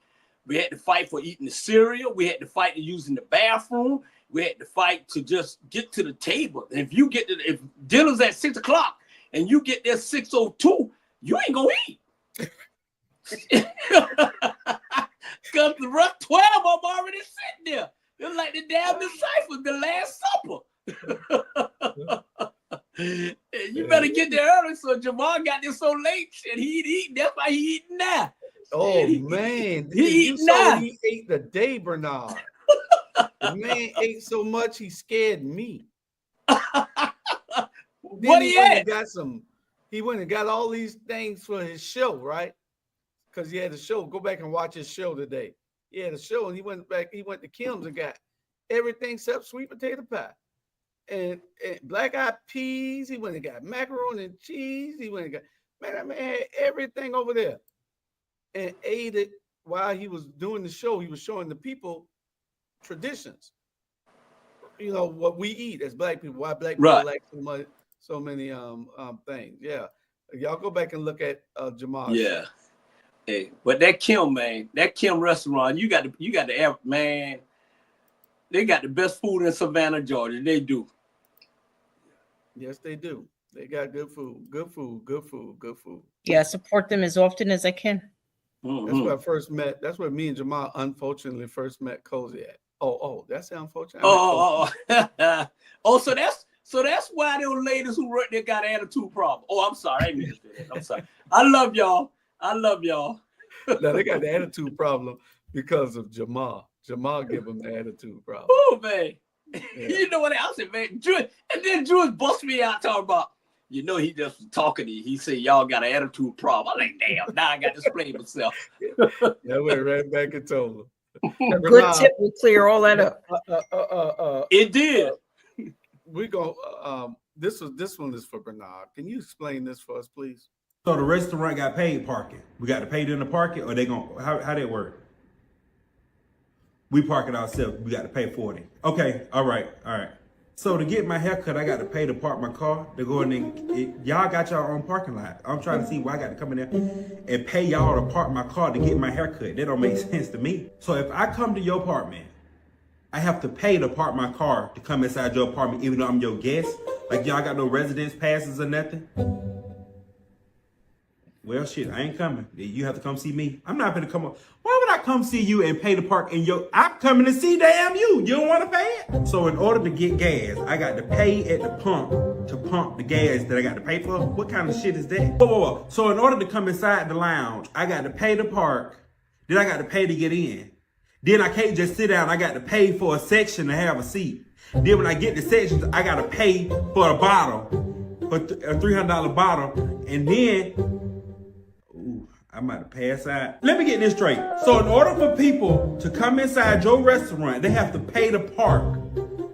We had to fight for eating the cereal. We had to fight for using the bathroom. We had to fight to just get to the table. And if dinner's at 6 o'clock and you get there 6:02, you ain't gonna eat. Because the rest 12 of them already sitting there. They're like the damn disciples, the Last Supper. And you better get there early. So Jamal got there so late, and he eating. That's why he eating now. Oh, man. He eating now. He ate the day, Bernard. The man ate so much, he scared me. What he had? He went and got all these things for his show, right? Because he had a show. Go back and watch his show today. He had a show, and he went to Kim's and got everything except sweet potato pie. And black-eyed peas. He went and got macaroni and cheese. He went and got, that man had everything over there. And ate it while he was doing the show. He was showing the people traditions. You know, what we eat as black people, why black people like so many things. Yeah. Y'all go back and look at Jamal. Yeah. Hey, but that Kim, man, that Kim restaurant, you got the man, they got the best food in Savannah, Georgia. They do. Yes, they do. They got good food. Good food. Good food. Good food. Yeah, support them as often as I can. Mm-hmm. That's where I first met. That's where me and Jamal unfortunately first met Cozy at. Oh, that's unfortunate. So that's why those ladies who wrote there got an attitude problem. Oh, I'm sorry. I didn't mean to say that. I'm sorry. I love y'all. No, they got the attitude problem because of Jamal. Jamal give them the attitude problem. Oh, man. Yeah. You know what I said, man? And then Jewish bust me out talking about, he just was talking to you. He said, y'all got an attitude problem. I'm like, damn, now I got to explain myself. Yeah, went right back and told him. Good tip will clear all that up. It did. We go. This one is for Bernard. Can you explain this for us, please? So the restaurant got paid parking. We got to pay them to park it, or they gonna how that work? We park it ourselves. We got to pay for it. Okay, all right. So to get my haircut, I got to pay to park my car. To go in there, y'all got y'all own parking lot. I'm trying to see why I got to come in there and pay y'all to park my car to get my haircut. That don't make sense to me. So if I come to your apartment, I have to pay to park my car to come inside your apartment, even though I'm your guest. Like y'all got no residence passes or nothing. Well, shit, I ain't coming. You have to come see me. I'm not gonna come up. Why would I come see you and pay to park in your? I'm coming to see damn you. You don't want to pay it? So in order to get gas, I got to pay at the pump to pump the gas that I got to pay for. What kind of shit is that? Whoa. So in order to come inside the lounge, I got to pay to park. Then I got to pay to get in. Then I can't just sit down. I got to pay for a section to have a seat. Then when I get the sections, I got to pay for a bottle, for a $300 bottle, and then. I'm about to pass out. Let me get this straight. So in order for people to come inside your restaurant, they have to pay to park.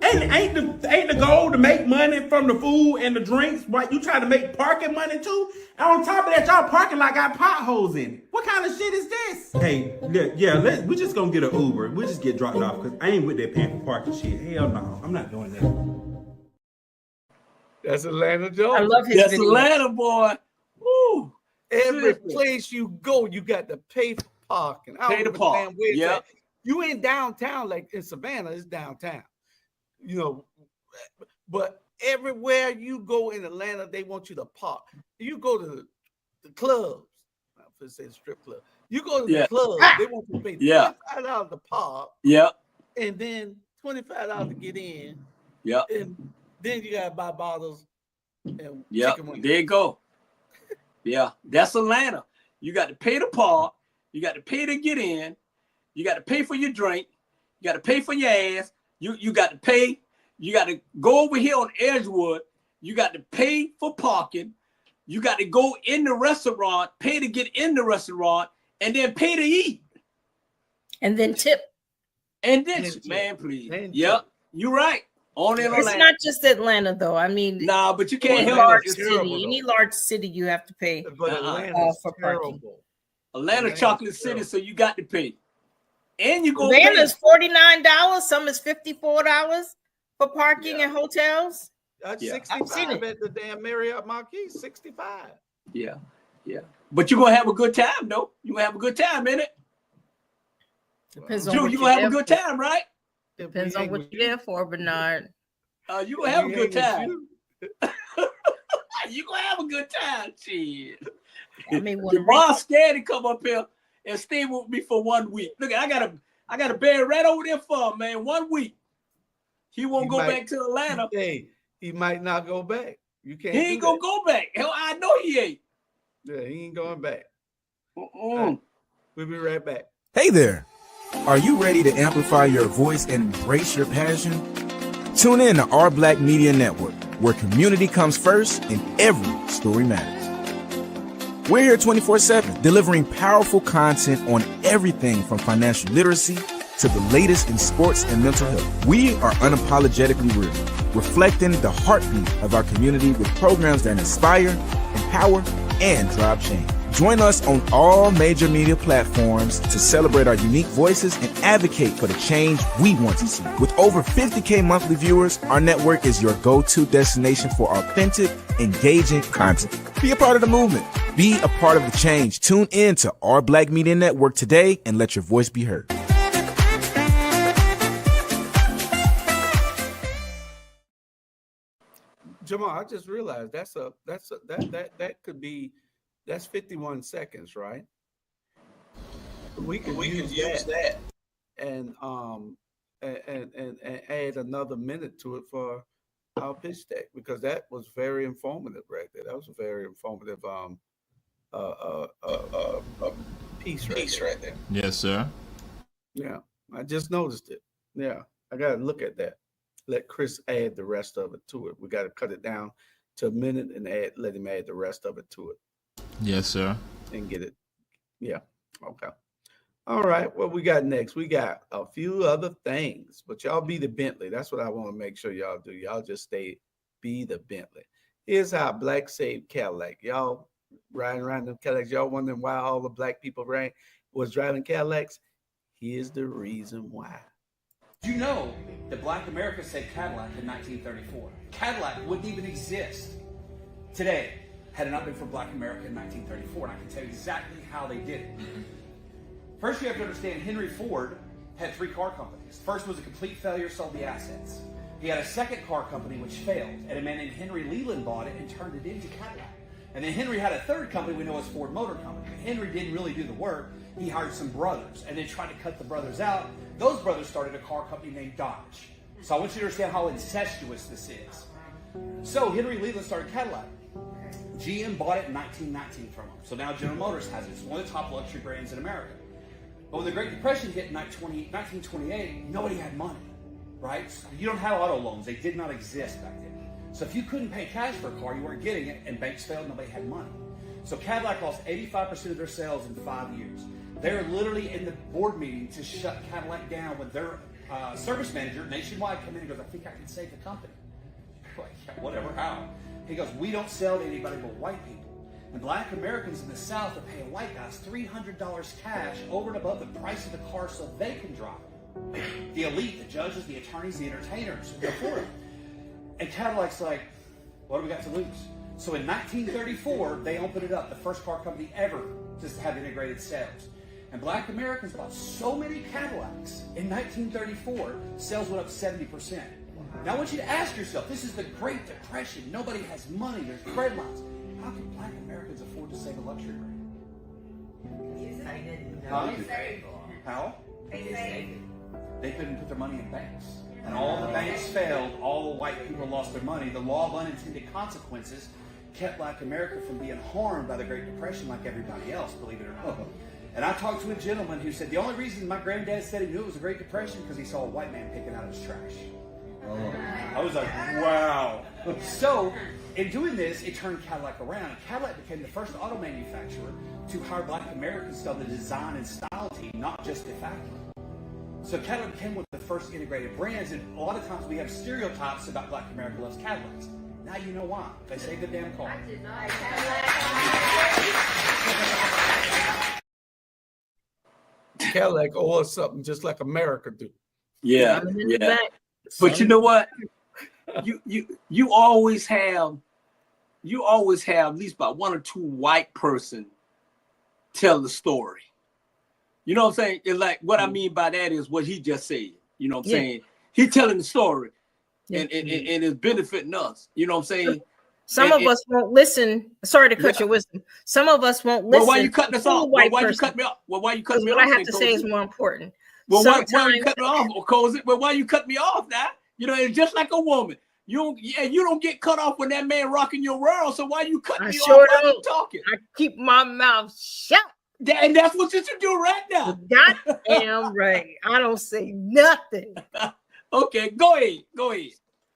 Ain't the goal to make money from the food and the drinks? What, you try to make parking money too? And on top of that, y'all parking lot got potholes in it. What kind of shit is this? Hey, we just gonna get an Uber. We just get dropped off because I ain't with that paying for parking shit. Hell no, I'm not doing that. That's Atlanta, Georgia. I love his That's video. Atlanta, boy. Woo. Every place you go, you got to pay for parking. Pay to park. Yeah. You ain't downtown like in Savannah, it's downtown. You know, but everywhere you go in Atlanta, they want you to park. You go to the clubs. I'm going to say strip club. You go to the club, they want you to pay $25 to park. Yeah. And then $25 to get in. Yeah. And then you got to buy bottles. And there you go. Yeah, that's Atlanta. You got to pay to park. You got to pay to get in. You got to pay for your drink. You got to pay for your ass. You got to pay. You got to go over here on Edgewood. You got to pay for parking. You got to go in the restaurant, pay to get in the restaurant, and then pay to eat. And then tip. And then, man, please. Yep, you're right. Only in It's Atlanta. not just Atlanta, though. I mean, Nah, but you can't any help large it. It's city, terrible, any though. large city, you have to pay But Atlanta's for parking. terrible. Atlanta Atlanta's chocolate city, terrible. so you got to pay. And you go Atlanta's $49. Some is $54 for parking Yeah. in hotels. That's Yeah. I've seen 65 it. at the damn Marriott Marquis. 65. Yeah, yeah. But you're gonna have a good time, though. You're gonna have a good time, innit? Depends on Drew, what you you're gonna have there a good for. time, right? Depends on what you're there for, Bernard. You gonna have a good time. You. You gonna have a good time, shit. I may want to Jamal scared to come up here and stay with me for 1 week. Look, I got a bed right over there for him, man. 1 week. He won't go back to Atlanta. Hey, he might not go back. You can't. He ain't gonna go back. Hell, I know he ain't. Yeah, he ain't going back. Mm-mm. We'll be right back. Hey there. Are you ready to amplify your voice and embrace your passion? Tune in to Our Black Media Network, where community comes first and every story matters. We're here 24/7, delivering powerful content on everything from financial literacy to the latest in sports and mental health. We are unapologetically real, reflecting the heartbeat of our community with programs that inspire, empower, and drive change. Join us on all major media platforms to celebrate our unique voices and advocate for the change we want to see. With over 50K monthly viewers, our network is your go-to destination for authentic, engaging content. Be a part of the movement. Be a part of the change. Tune in to Our Black Media Network today and let your voice be heard. Jamal, I just realized that could be, that's 51 seconds, right? We could use that and add another minute to it for our pitch deck, because that was very informative right there. That was a very informative piece right there. Yes, sir. Yeah, I just noticed it. Yeah, I got to look at that. Let Chris add the rest of it to it. We got to cut it down to a minute and let him add the rest of it to it. Yes, sir. And get it. Yeah. Okay. All right. What we got next? We got a few other things, but y'all be the Bentley. That's what I want to make sure y'all do. Y'all just be the Bentley. Here's how Black saved Cadillac. Y'all riding around them Cadillacs. Y'all wondering why all the black people was driving Cadillacs? Here's the reason why. Do you know that Black America saved Cadillac in 1934? Cadillac wouldn't even exist today had it not been for Black America in 1934, and I can tell you exactly how they did it. First, you have to understand Henry Ford had 3 car companies. First was a complete failure, sold the assets. He had a second car company which failed, and a man named Henry Leland bought it and turned it into Cadillac. And then Henry had a third company we know as Ford Motor Company. But Henry didn't really do the work. He hired some brothers and then tried to cut the brothers out. Those brothers started a car company named Dodge. So I want you to understand how incestuous this is. So Henry Leland started Cadillac. GM bought it in 1919 from him. So now General Motors has it. It's one of the top luxury brands in America. But when the Great Depression hit in 1928, nobody had money, right? So you don't have auto loans. They did not exist back then. So if you couldn't pay cash for a car, you weren't getting it, and banks failed, nobody had money. So Cadillac lost 85% of their sales in 5 years. They're literally in the board meeting to shut Cadillac down when their service manager nationwide came in and goes, I think I can save the company. They're like, yeah, whatever, how? He goes, we don't sell to anybody but white people. And Black Americans in the South are paying white guys $300 cash over and above the price of the car so they can drive it. The elite, the judges, the attorneys, the entertainers, go for it. And Cadillac's like, what do we got to lose? So in 1934, they opened it up, the first car company ever to have integrated sales. And Black Americans bought so many Cadillacs in 1934, sales went up 70%. Now I want you to ask yourself, this is the Great Depression. Nobody has money, there's bread lines. How can Black Americans afford to save a luxury brand? How? They couldn't put their money in banks. And all the banks failed, all the white people lost their money. The law of unintended consequences kept Black America from being harmed by the Great Depression like everybody else, believe it or not. And I talked to a gentleman who said the only reason my granddad said he knew it was a Great Depression because he saw a white man picking out his trash. I was like, wow. So, in doing this, it turned Cadillac around. And Cadillac became the first auto manufacturer to hire Black Americans to the design and style team, not just the factory. So So Cadillac became one of the first integrated brands, and a lot of times we have stereotypes about Black America loves Cadillacs. Now you know why. They say the damn car. Cadillac owe us something just like America do. Yeah, yeah. But you know what? You always have at least about one or two white person tell the story. You know what I'm saying? It's like what I mean by that is what he just said. You know what I'm saying? He's telling the story, and it's benefiting us. You know what I'm saying? Some of us won't listen. Sorry to cut your wisdom. Some of us won't listen. Well, why you cutting us off? Well, why you cut me off? Well, why you cutting me off? What I have to say is more important. Well, why you cut me off, Cozy? Well, why you cut me off now? You know, it's just like a woman. You don't get cut off when that man rocking your world. So why you cut me off? Why you talking? I keep my mouth shut. And that's what you should do right now. Goddamn right. I don't say nothing. Okay, go ahead.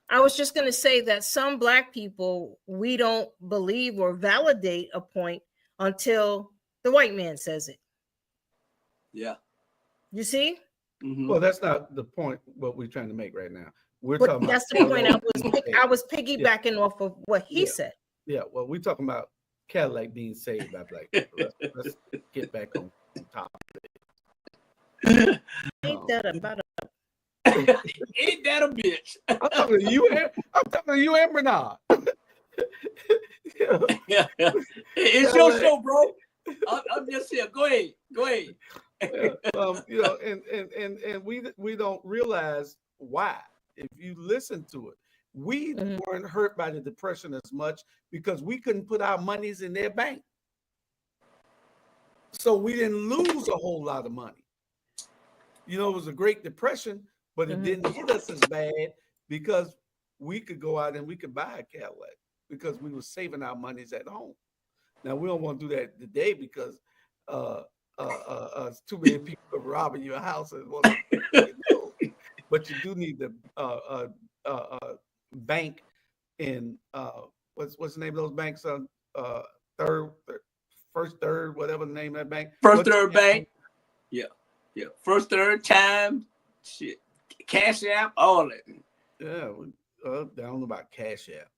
I was just going to say that some Black people, we don't believe or validate a point until the white man says it. Yeah. You see? Mm-hmm. Well, that's not the point what we're trying to make right now. We're talking that's about the point I was piggybacking off of what he said. Yeah, well, we're talking about Cadillac being saved by Black people. Let's get back on topic. Ain't that about Ain't that a bitch? I'm talking to you and Bernard. Yeah. It's your show, bro. I'm just here. Go ahead. You know, and we don't realize why. If you listen to it, we weren't hurt by the Depression as much because we couldn't put our monies in their bank. So we didn't lose a whole lot of money. You know, it was a Great Depression, but it didn't hit us as bad because we could go out and we could buy a Cadillac because we were saving our monies at home. Now, we don't want to do that today because too many people robbing your house. But you do need the bank in what's the name of those banks? First Third, whatever the name of that bank. First Third Bank. Yeah. First Third Time. Shit. Cash App. All that. Yeah. I don't know about Cash App.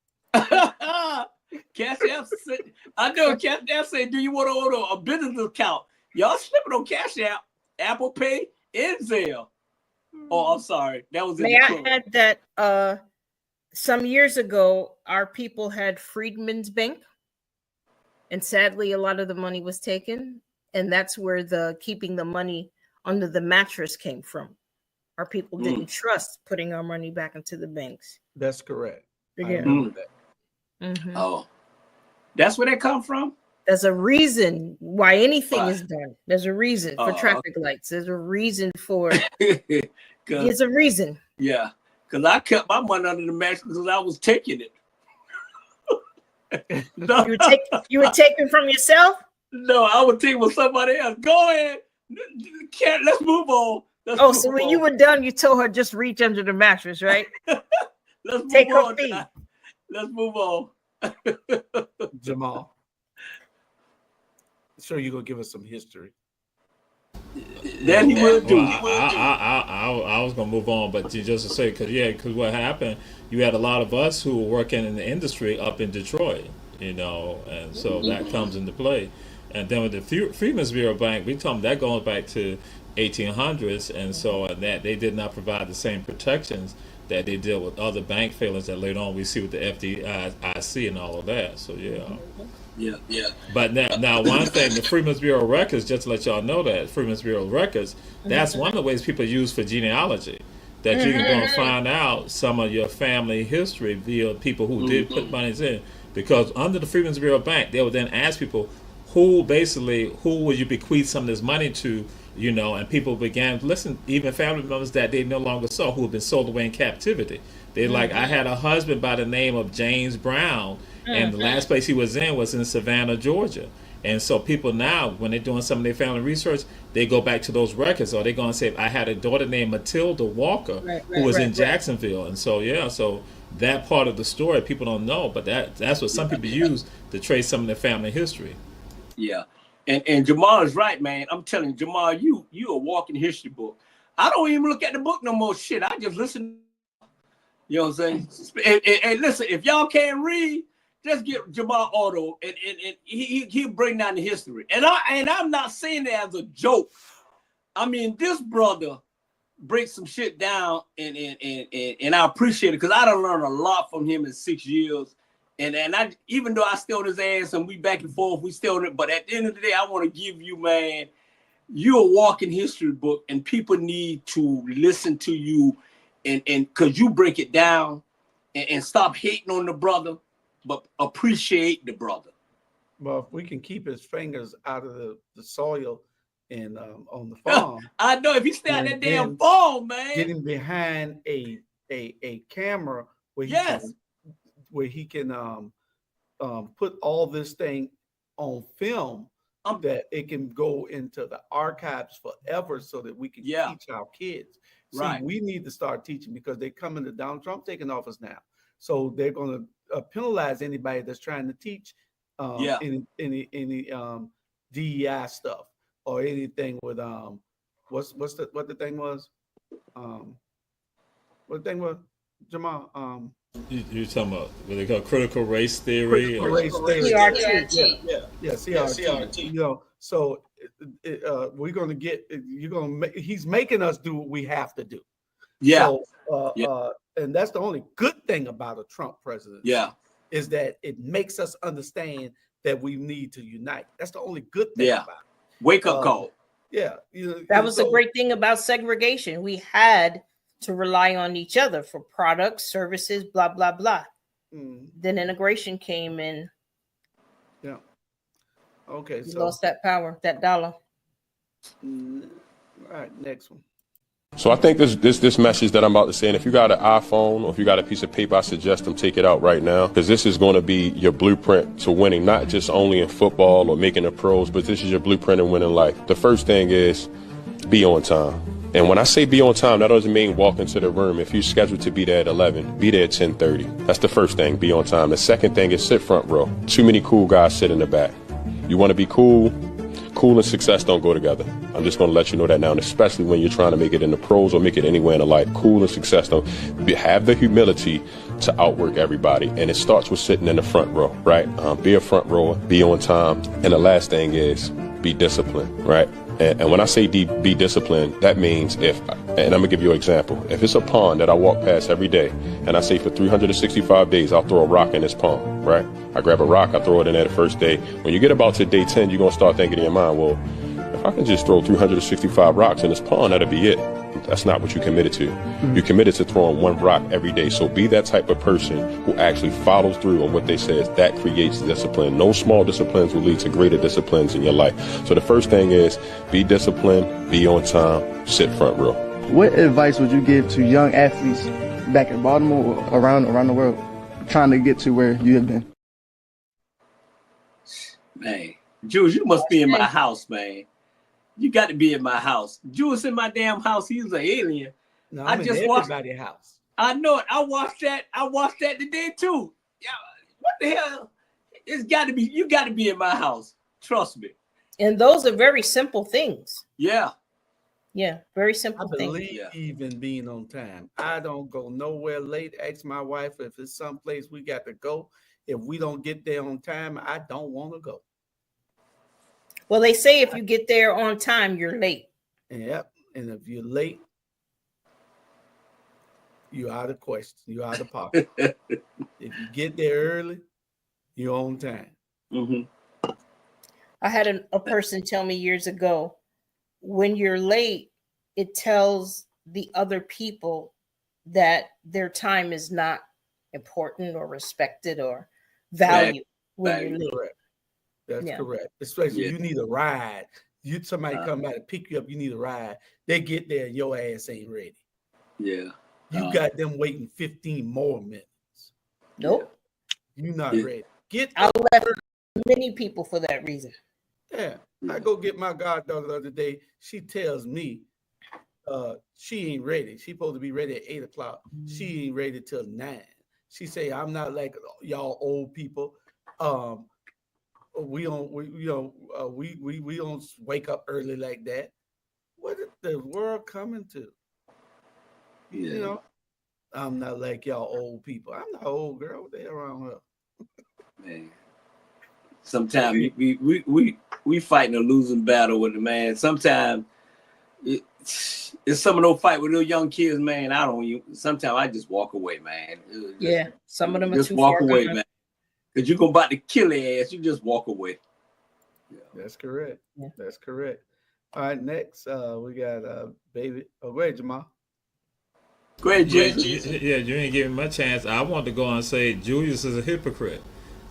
Cash App. I know Cash App say, "Do you want to order a business account?" Y'all slipping on Cash App, Apple Pay, and Zelle. Oh, I'm sorry. That was. May I add that some years ago, our people had Freedmen's Bank, and sadly, a lot of the money was taken, and that's where the keeping the money under the mattress came from. Our people didn't trust putting our money back into the banks. That's correct. Yeah. I remember that. Oh, that's where that come from. There's a reason why anything is done. There's a reason for traffic lights. There's a reason for. There's a reason. Yeah, because I kept my money under the mattress because I was taking it. No. You were taking from yourself? No, I would take with somebody else. Go ahead. Let's move on. So when you were done, you told her just reach under the mattress, right? Let's take move her on. feet. Let's move on. Jamal, sure you're gonna give us some history. That he will do. I was gonna move on, but just to say, because what happened, you had a lot of us who were working in the industry up in Detroit, you know, and so that comes into play. And then with the Freedmen's Bureau Bank, we told them that goes back to 1800s, and so that they did not provide the same protections that they did with other bank failures that later on we see with the FDIC and all of that. So yeah. But now one thing, the Freedmen's Bureau records, just to let y'all know that Freedmen's Bureau records, that's one of the ways people use for genealogy, that you can go and find out some of your family history via people who did put monies in. Because under the Freedmen's Bureau Bank, they would then ask people who would you bequeath some of this money to, you know, and people began to listen, even family members that they no longer saw who had been sold away in captivity. They like, I had a husband by the name of James Brown, and the last place he was in Savannah, Georgia. And so people now, when they're doing some of their family research, they go back to those records, or they're going to say, I had a daughter named Matilda Walker who was in Jacksonville. And so, so that part of the story people don't know, but that's what some people use to trace some of their family history. Yeah. And Jamal is right, man. I'm telling you, Jamal, you a walking history book. I don't even look at the book no more. Shit, I just listen. You know what I'm saying? And listen, if y'all can't read, just get Jamal Otto, and he'll bring down the history. And I'm not saying that as a joke. I mean, this brother breaks some shit down, and I appreciate it because I done learned a lot from him in 6 years. And I, even though I stay on his ass and we back and forth, we still on it. But at the end of the day, I want to give you, man, you're a walking history book, and people need to listen to you, and because you break it down, and stop hating on the brother, but appreciate the brother. Well, if we can keep his fingers out of the soil and on the farm, I know if he stay on that damn farm, man, getting behind a camera where he can put all this thing on film, that it can go into the archives forever, so that we can teach our kids. See, we need to start teaching, because they coming to Donald Trump taking office now, so they're going to penalize anybody that's trying to teach any DEI stuff or anything with what the thing was, what the thing was, Jamal. You're talking about what they call critical race theory? Critical race theory. CRT. Yeah, CRT. You know, so we're going to get, he's making us do what we have to do. Yeah. So, and that's the only good thing about a Trump president. Yeah. Is that it makes us understand that we need to unite. That's the only good thing about it. Wake up call. Yeah. That was the great thing about segregation. We had to rely on each other for products, services, blah, blah, blah. Then integration came in. Yeah. Okay. We lost that power, that dollar. All right, next one. So I think this message that I'm about to say, and if you got an iPhone or if you got a piece of paper, I suggest them take it out right now, because this is going to be your blueprint to winning, not just only in football or making the pros, but this is your blueprint in winning life. The first thing is be on time. And when I say be on time, that doesn't mean walk into the room. If you're scheduled to be there at 11, be there at 10:30. That's the first thing, be on time. The second thing is sit front row. Too many cool guys sit in the back. You want to be cool? Cool and success don't go together. I'm just going to let you know that now, and especially when you're trying to make it in the pros or make it anywhere in the life. Cool and success don't. Have the humility to outwork everybody, and it starts with sitting in the front row, right? Be a front rower, be on time, and the last thing is be disciplined, right? And when I say be disciplined, that means and I'm gonna give you an example. If it's a pond that I walk past every day, and I say for 365 days, I'll throw a rock in this pond, right? I grab a rock, I throw it in there the first day. When you get about to day 10, you're gonna start thinking in your mind, well, if I can just throw 365 rocks in this pond, that'll be it. That's not what you committed to. You committed to throwing one rock every day. So be that type of person who actually follows through on what they say. That creates discipline. No small disciplines will lead to greater disciplines in your life. So the first thing is be disciplined, be on time, sit front row. What advice would you give to young athletes back in Baltimore or around the world trying to get to where you have been? Man, Jules, you must be in my house, man. You got to be in my house. Jules in my damn house. He's an alien. No, I'm in everybody's house. I know it. I watched that today too. Yeah, what the hell? It's got to be. You got to be in my house. Trust me. And those are very simple things. Yeah. Yeah, very simple things. I believe even being on time. I don't go nowhere late. Ask my wife if it's someplace we got to go. If we don't get there on time, I don't want to go. Well, they say if you get there on time, you're late. Yep. And if you're late, you're out of question. You're out of pocket. If you get there early, you're on time. Mm-hmm. I had a person tell me years ago, when you're late, it tells the other people that their time is not important or respected or valued when you're late. Correct. That's correct. Especially you need a ride. Somebody come by to pick you up, you need a ride. They get there and your ass ain't ready. Yeah. You got them waiting 15 more minutes. Nope. You're not ready. I left many people for that reason. Yeah. I go get my goddaughter the other day. She tells me she ain't ready. She's supposed to be ready at 8 o'clock. She ain't ready till 9. She say, I'm not like y'all old people. We don't wake up early like that. what is the world coming to? You know, I'm not like y'all old people. I'm not old, girl. What the hell around here? Man. Sometimes we fighting a losing battle with the man. Sometimes it's some of those fight with those young kids, man. Sometimes I just walk away, man. Some of them are just too walk far away, gone. man. Cause you're gonna about to kill their ass. You just walk away. That's correct. That's correct. All right, next we got baby. Oh, go ahead, Jamal. Go ahead, Jay. Yeah, you ain't giving my chance. I want to go and say Julius is a hypocrite.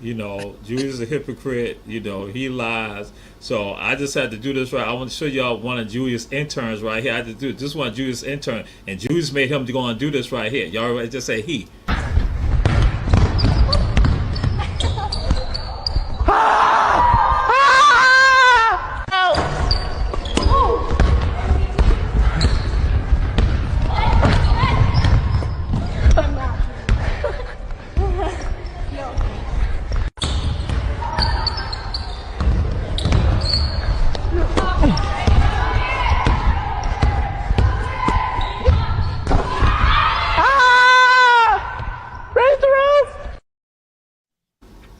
You know, Julius is a hypocrite. You know, he lies. So I just had to do this right. I want to show y'all one of Julius' interns right here. I had to do this one Julius' intern, and Julius made him to go and do this right here. Y'all just say he.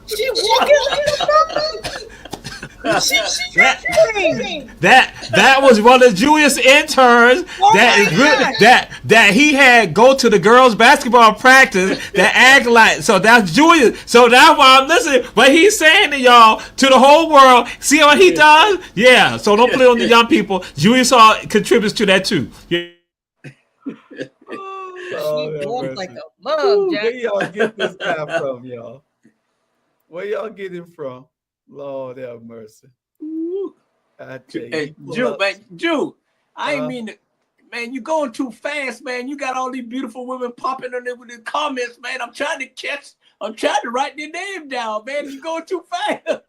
She walking like That was one of Julius' interns that he had go to the girls' basketball practice that act like, so that's Julius. So that's why I'm listening. What he's saying to y'all, to the whole world, see what he does? Yeah. So don't play on the young people. Julius contributes to that too. Yeah. She walked like a mug, Jack. Where y'all get this guy from, y'all? Where y'all get him from? Lord have mercy. I tell you, hey, Jew, I ain't mean to, man, you going too fast, man. You got all these beautiful women popping on there with the comments, man. I'm trying to write their name down, man. You going too fast.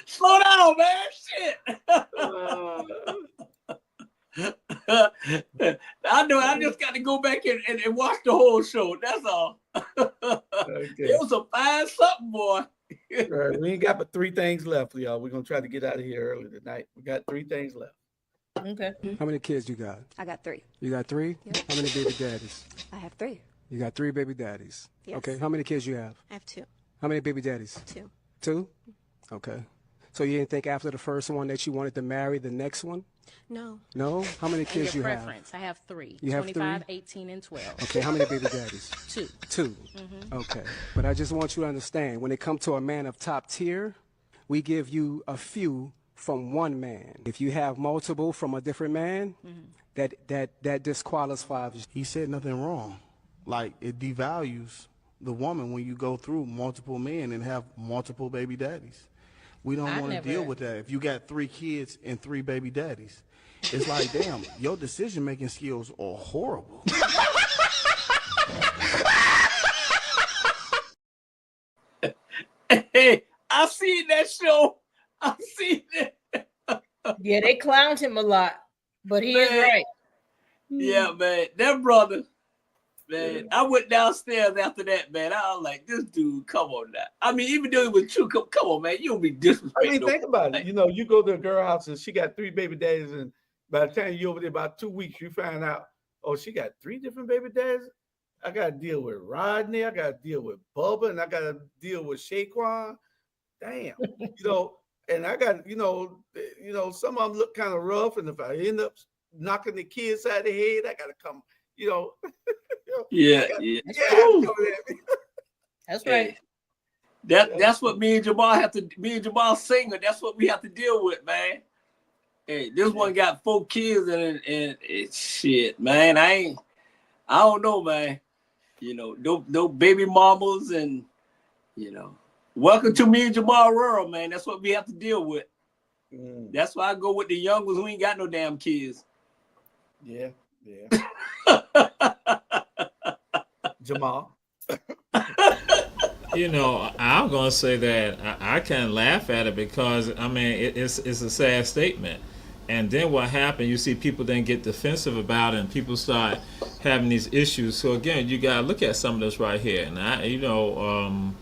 Slow down, man. Shit. I know. I just got to go back and watch the whole show. That's all. Okay. It was a fine something, boy. Right, we ain't got but 3 things left, y'all. We're gonna try to get out of here early tonight. We got 3 things left. Okay. How many kids you got? I got 3. You got 3? Yep. How many baby daddies? I have 3. You got 3 baby daddies. Yes. Okay. How many kids you have? I have 2. How many baby daddies? 2. 2? Okay. So you didn't think after the first one that you wanted to marry the next one? No. No? How many kids you have? Preference. I have 3. You have 25, 3? 18, and 12. Okay. How many baby daddies? 2. 2. Mm-hmm. Okay. But I just want you to understand, when it comes to a man of top tier, we give you a few from one man. If you have multiple from a different man, that disqualifies you. He said nothing wrong. Like, it devalues the woman when you go through multiple men and have multiple baby daddies. We don't want to deal with that. If you got 3 kids and 3 baby daddies, it's like, damn, your decision-making skills are horrible. Hey, I seen that show. I seen it. Yeah, they clowned him a lot, but he is right. Yeah, man. That brother, man, I went downstairs after that, man. I was like, this dude, come on now. I mean, even though it was true, come on, man. You don't be disrespecting. I mean, think about it. You know, you go to a girl house and she got 3 baby daddies, and by the time you over there about 2 weeks, you find out, oh, she got 3 different baby daddies. I got to deal with Rodney. I got to deal with Bubba, and I got to deal with Shaquan. Damn, you know, and I got, you know, some of them look kind of rough, and if I end up knocking the kids out of the head, I got to come, you know. Yeah. That's right. That's what me and Jamal Singer, that's what we have to deal with, man. Hey, this one got 4 kids and it's shit, man. I don't know, man. You know, no baby mamas, and you know, welcome to me and Jamal world, man. That's what we have to deal with. That's why I go with the young ones who ain't got no damn kids. Yeah. Jamal. You know, I'm gonna say that I can't laugh at it because I mean it's a sad statement. And then what happened? You see people then get defensive about it, and people start having these issues. So again, you gotta look at some of this right here. And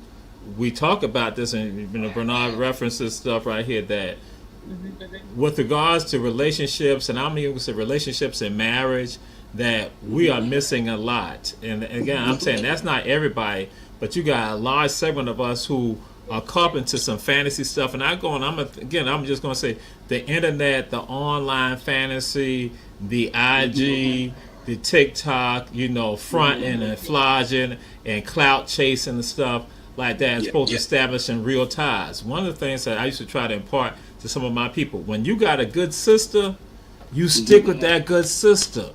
we talk about this, and Bernard references stuff right here that with regards to relationships, and I'm even going to say relationships and marriage, that we are missing a lot. And again, I'm saying that's not everybody, but you got a large segment of us who are caught into some fantasy stuff. And I'm just going to say the internet, the online fantasy, the IG, the TikTok, fronting and flogging and clout chasing and stuff like that, as opposed to establishing real ties. One of the things that I used to try to impart to some of my people, when you got a good sister, you stick with that good sister.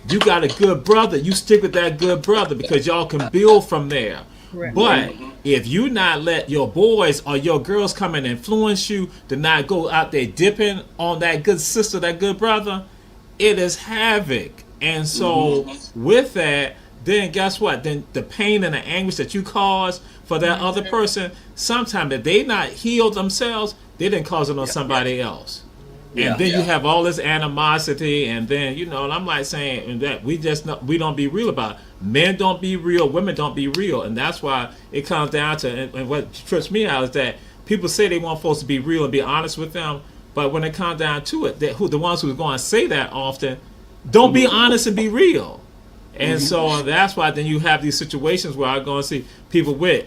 You got a good brother, you stick with that good brother, because y'all can build from there. Correct. But if you not let your boys or your girls come and influence you to not go out there dipping on that good sister, that good brother, it is havoc. And so with that, then guess what? Then the pain and the anguish that you cause for that other person, sometimes if they not healed themselves, they didn't cause it on somebody else. And then you have all this animosity, and then and I'm like saying that we don't be real about it. Men don't be real, women don't be real, and that's why it comes down to, and what trips me out is that people say they want folks to be real and be honest with them, but when it comes down to it, the ones who are going to say that often don't be honest and be real. And so that's why then you have these situations where I'm going to see people with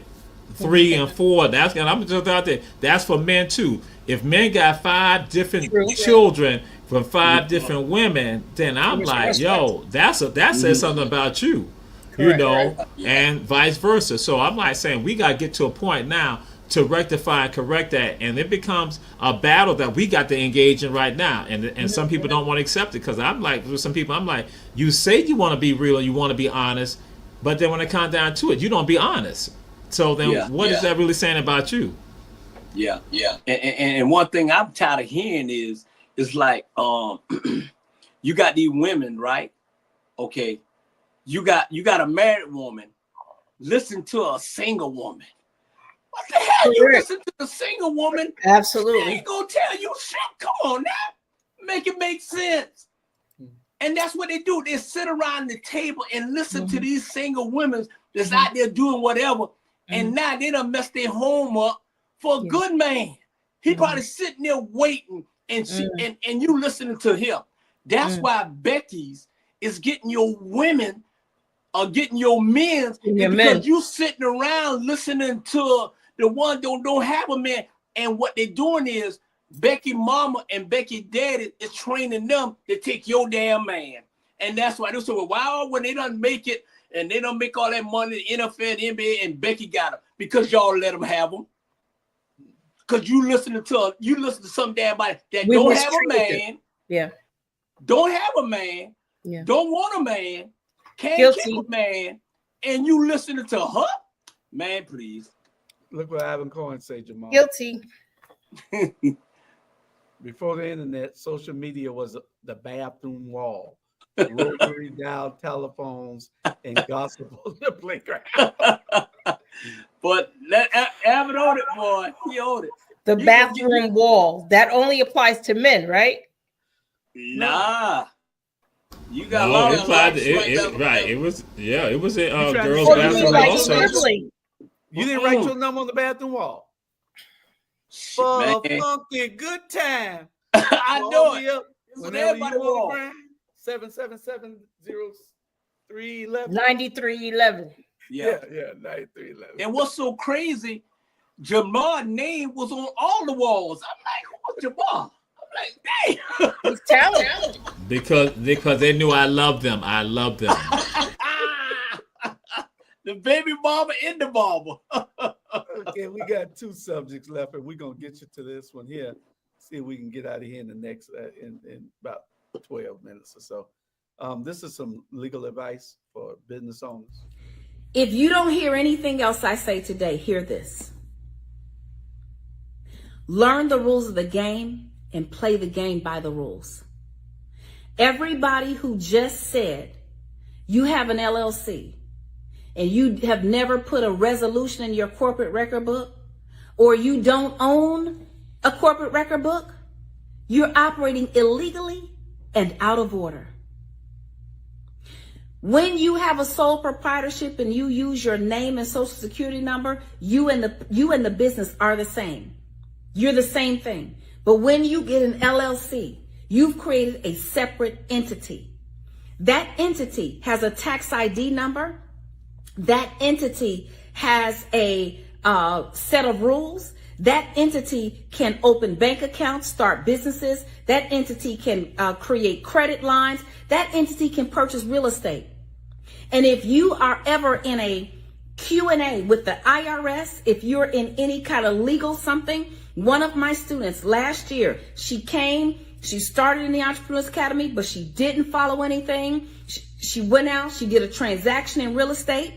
3 and 4. I'm just out there. That's for men too. If men got 5 different children from 5 different women, then I'm like, yo, that says something about you, and vice versa. So I'm like saying we got to get to a point now to rectify and correct that, and it becomes a battle that we got to engage in right now. And some people don't want to accept it, because I'm like, with some people, I'm like, you say you want to be real and you want to be honest, but then when it comes down to it, you don't be honest. So then what is that really saying about you? Yeah. And one thing I'm tired of hearing is like, you got these women, right? Okay. You got a married woman. Listen to a single woman. What the hell? You listen to the single woman? Absolutely. They ain't gonna tell you shit. Come on now. Make it make sense. And that's what they do. They sit around the table and listen to these single women that's out there doing whatever. And now they done messed their home up for a good man. He probably sitting there waiting and you listening to him. That's why Becky's is getting your women or getting your men, because you sitting around listening to the one don't have a man. And what they're doing is Becky mama and Becky daddy is training them to take your damn man. And that's why they say, well, why when they don't make it and they don't make all that money, the NFL, the NBA, and Becky got them? Because y'all let them have them. Because you listen to some damn body that don't have a man. Yeah. Don't have a man. Yeah. Don't want a man. Can't keep a man. And you listening to her? Man, please. Look what Ivan Cohen say, Jamal. Guilty. Before the internet, social media was the bathroom wall. Rotary dial telephones and gossip on the playground. But let Ivan own it, boy. He owned it. The bathroom wall. That only applies to men, right? Nah. You got right. It was a girls' bathroom also. You didn't write your number on the bathroom wall. For a funky good time. I know it. Whenever you go around, 777-0311. 9311. Yeah, 9311. And what's so crazy, Jamal's name was on all the walls. I'm like, who was Jamal? I'm like, damn. He's talented. Because they knew I loved them. I loved them. The baby mama and the mama. Okay, we got 2 subjects left, and we're gonna get you to this one here. See if we can get out of here in the next in about 12 minutes or so. This is some legal advice for business owners. If you don't hear anything else I say today, hear this. Learn the rules of the game and play the game by the rules. Everybody who just said you have an LLC and you have never put a resolution in your corporate record book, or you don't own a corporate record book, you're operating illegally and out of order. When you have a sole proprietorship and you use your name and social security number, you and the business are the same. You're the same thing. But when you get an LLC, you've created a separate entity. That entity has a tax ID number. That entity has a set of rules. That entity can open bank accounts, start businesses. That entity can create credit lines. That entity can purchase real estate. And if you are ever in a Q&A with the IRS, if you're in any kind of legal something, one of my students last year, she started in the Entrepreneurs Academy, but she didn't follow anything. She went out, she did a transaction in real estate,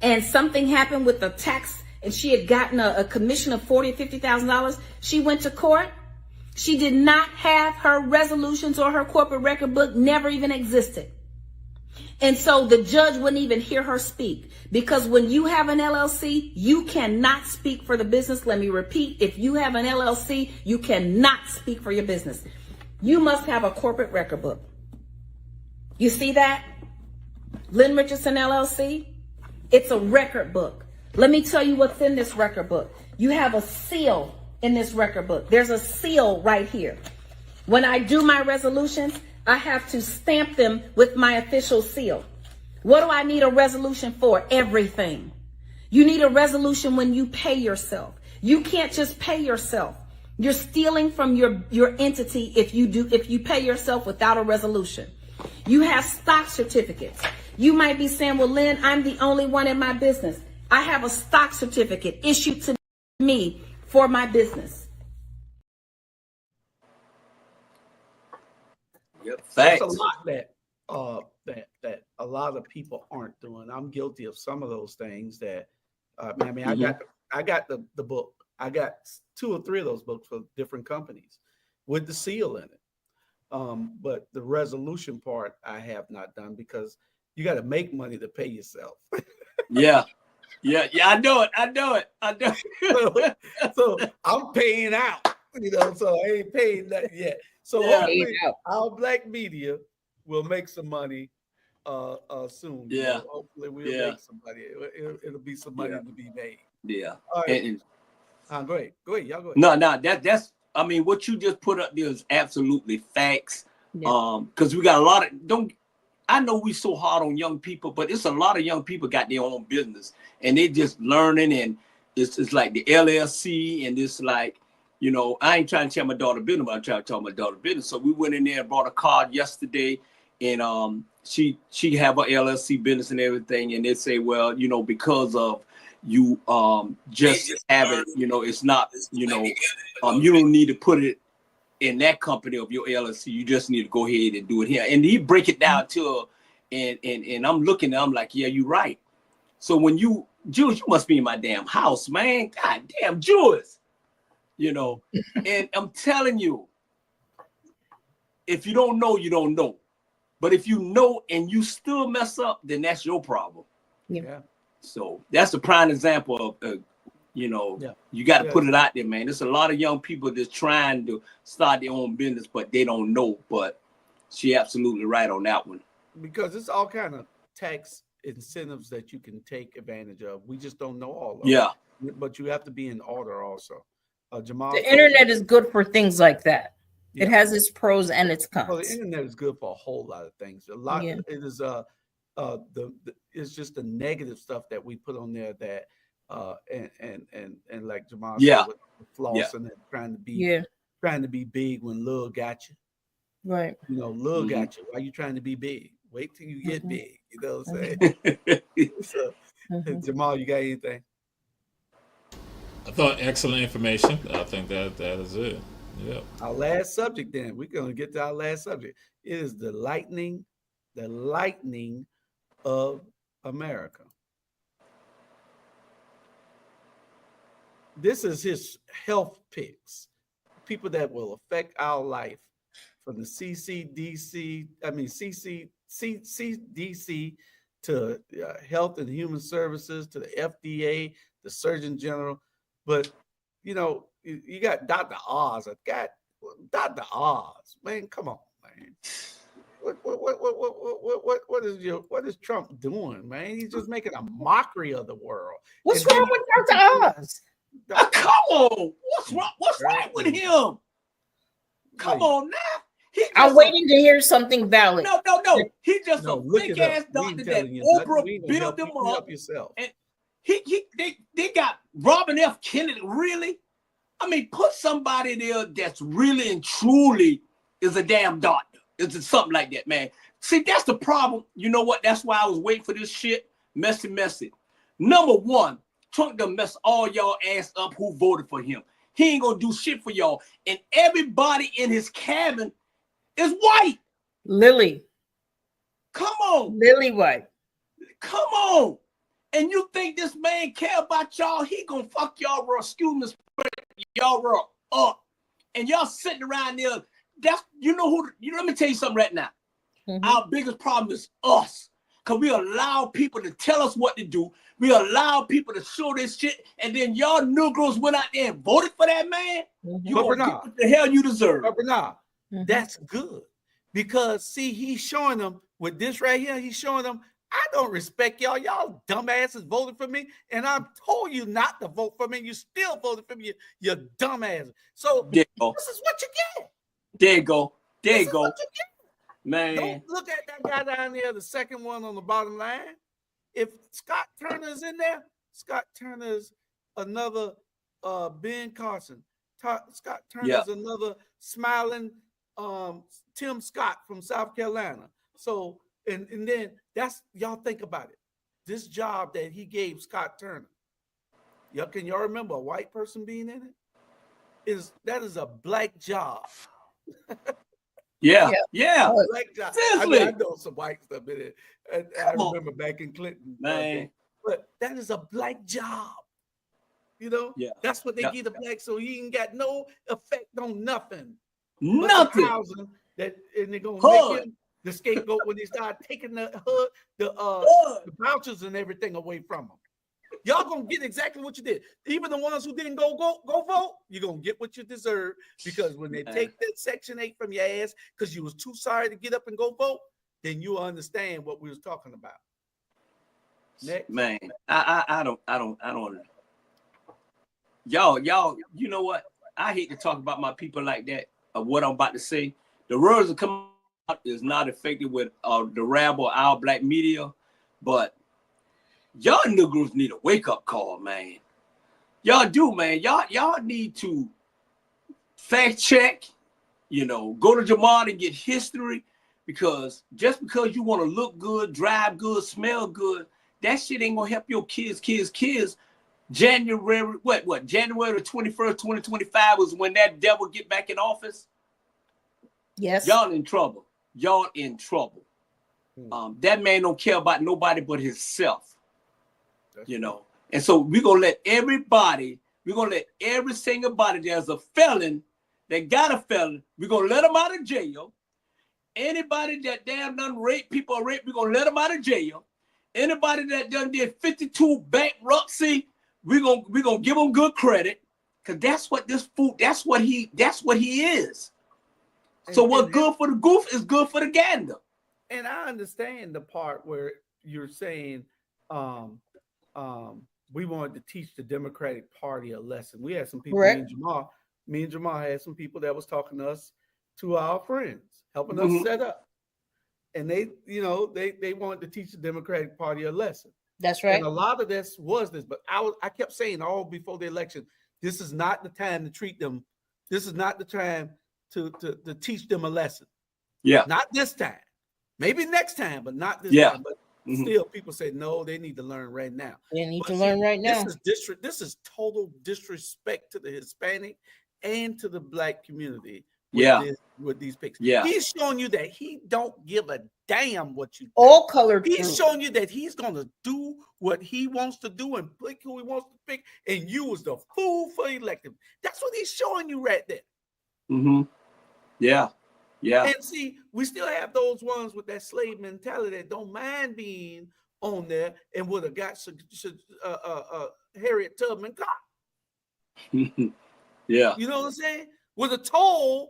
and something happened with the tax, and she had gotten a commission of $40,000 or $50,000. She went to court. She did not have her resolutions or her corporate record book, never even existed. And so the judge wouldn't even hear her speak, because when you have an LLC, you cannot speak for the business. Let me repeat, if you have an LLC, you cannot speak for your business. You must have a corporate record book. You see that? Lynn Richardson LLC, it's a record book. Let me tell you what's in this record book. You have a seal in this record book. There's a seal right here. When I do my resolutions, I have to stamp them with my official seal. What do I need a resolution for? Everything. You need a resolution when you pay yourself. You can't just pay yourself. You're stealing from your entity if you pay yourself without a resolution. You have stock certificates. You might be saying, well, Lynn, I'm the only one in my business. I have a stock certificate issued to me for my business. Yep. That's a lot that a lot of people aren't doing. I'm guilty of some of those things that I got the book. I got 2 or 3 of those books for different companies with the seal in it. But the resolution part I have not done, because you got to make money to pay yourself. Yeah. I know it. So I'm paying out, so I ain't paying that yet. So hopefully our black media will make some money soon. Yeah. Hopefully we'll make some money. It'll be some money to be made. Yeah. All right. Go ahead. Y'all go ahead. No, that's I mean, what you just put up there is absolutely facts. Because we got a lot of I know we so hard on young people, but it's a lot of young people got their own business and they just learning, and it's like the LLC, and it's like, I ain't trying to tell my daughter business, but I'm trying to tell my daughter business. So we went in there and bought a card yesterday, and she have a LLC business and everything, and they say, well, because of you just have it, it's not, you don't need to put it in that company of your LLC. You just need to go ahead and do it here. And he break it down to her, and I'm looking at him like, yeah, you're right. So when Jules, you must be in my damn house, man. God damn, Jules. And I'm telling you, if you don't know, you don't know. But if you know and you still mess up, then that's your problem. Yeah. So that's a prime example of, you got to put it out there, man. There's a lot of young people that's trying to start their own business, but they don't know. But she absolutely right on that one. Because it's all kind of tax incentives that you can take advantage of. We just don't know all of them. But you have to be in order also. Jamal, the internet is good for things like that. It has its pros and its cons. Well, the internet is good for a whole lot of things. A lot. It is it's just the negative stuff that we put on there that and like Jamal said, with flossing and trying to be big when Lil got you. Right. Lil got you. Why you trying to be big? Wait till you get big. You know what I'm saying? So, Jamal, you got anything? I thought excellent information. I think that is it. Yeah. Our last subject, then we're going to get to our last subject. It is the lightning of America. This is his health picks, people that will affect our life, from the CCDC to Health and Human Services to the FDA, the Surgeon General. But you got Dr. Oz. Dr. Oz, man, come on, man. What is Trump doing, man? He's just making a mockery of the world. What's wrong with Dr. Oz? Come on. What's right with him? Come on now. I'm waiting to hear something valid. No. He just a look fake it up. ass We ain't doctor that telling you nothing. Oprah We ain't built help him you. up. Help yourself. And they got Robin F. Kennedy. Really? I mean, put somebody there that's really and truly is a damn doctor. It's something like that, man. See, that's the problem. You know what? That's why I was waiting for this shit. Messy. Number one, Trump done mess all y'all ass up who voted for him. He ain't gonna do shit for y'all. And everybody in his cabin is white. Lily. Come on. Lily White. Come on. And you think this man care about y'all? He gonna fuck y'all raw, excuse me, y'all raw up. And y'all sitting around there. That's let me tell you something right now. Our biggest problem is us. Because we allow people to tell us what to do. We allow people to show this shit. And then y'all Negroes went out there and voted for that man. You gonna get what the hell you deserve. But Bernard, that's good. Because see, he's showing them with this right here, he's showing them, I don't respect y'all. Y'all dumbasses voted for me. And I told you not to vote for me. You still voted for me, you dumbasses. So this is what you get. There you go. Man. Don't look at that guy down there, the second one on the bottom line. If Scott Turner's in there, Scott Turner's another Ben Carson. Scott Turner's another smiling Tim Scott from South Carolina. So, and then that's, y'all think about it. This job that he gave Scott Turner. Can y'all remember a white person being in it? That is a black job. Yeah. Black job. Seriously. I know some white stuff in it. I remember back in Clinton. Man. But that is a black job. That's what they give the black. So he ain't got no effect on nothing. Nothing. Housing and they're gonna make him the scapegoat when they start taking the vouchers and everything away from them. Y'all gonna get exactly what you did. Even the ones who didn't go vote, you're gonna get what you deserve, because when they take that Section 8 from your ass because you was too sorry to get up and go vote, then you'll understand what we was talking about. Next. Man, I don't. Y'all, you know what? I hate to talk about my people like that, of what I'm about to say. The words that come out is not affected with the Rabble or our black media, but y'all Negroes need a wake-up call, man. Y'all do, man. Y'all need to fact check, go to Jamal and get history, because just because you want to look good, drive good, smell good, that shit ain't gonna help your kids. January, January the 21st, 2025 was when that devil get back in office. Yes. Y'all in trouble. That man don't care about nobody but himself. And so we're gonna let every single body there's a felon that got a felon, we're gonna let them out of jail. Anybody that damn done rape people or rape, we're gonna let them out of jail. Anybody that done did 52 bankruptcy, we're gonna give them good credit, because that's what he is. So what's good for the goof is good for the gander. And I understand the part where you're saying we wanted to teach the Democratic Party a lesson. We had some people, me and Jamal had some people that was talking to us, to our friends, helping us set up. And they wanted to teach the Democratic Party a lesson. That's right. And a lot of this was this, but I kept saying all before the election, this is not the time to treat them. This is not the time to teach them a lesson. Yeah. Not this time. Maybe next time, but not this time. But still, people say no, they need to learn right now. They need to learn right now. This is total disrespect to the Hispanic and to the black community. With these picks. Yeah. He's showing you that he don't give a damn what you think. All colored. He's showing you that he's gonna do what he wants to do and pick who he wants to pick, and you was the fool for electing. That's what he's showing you right there. Yeah. And see, we still have those ones with that slave mentality that don't mind being on there and would have got Harriet Tubman caught. Yeah. You know what I'm saying? Would have told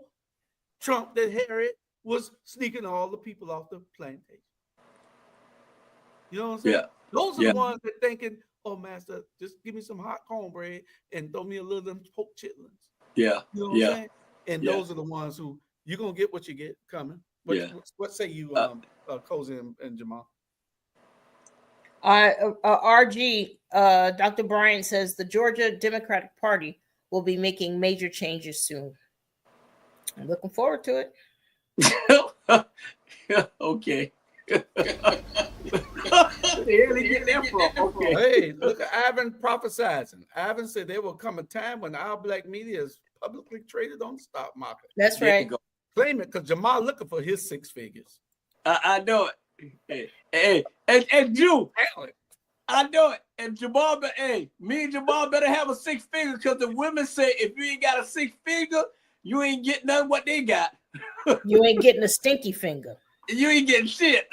Trump that Harriet was sneaking all the people off the plantation. You know what I'm saying? Yeah. Those are the ones that thinking, oh master, just give me some hot cornbread and throw me a little of them pork chitlins. Yeah. You know what I'm saying? And Yeah. those are the ones who you're gonna get what you get coming. Yeah. What say you, Cozy and Jamal? RG, Dr. Bryant says the Georgia Democratic Party will be making major changes soon. I'm looking forward to it. Okay. Where the hell he get that from? Okay. Hey, look at Ivan prophesizing. Ivan said there will come a time when our black media is publicly traded on the stock market. That's right. Claim it, because Jamal looking for his 6 figures. I know it. Hey, and Jew, I know it. And Jamal, me and Jamal better have a 6 figure, because the women say if you ain't got a 6 figure, you ain't getting none what they got. You ain't getting a stinky finger. You ain't getting shit.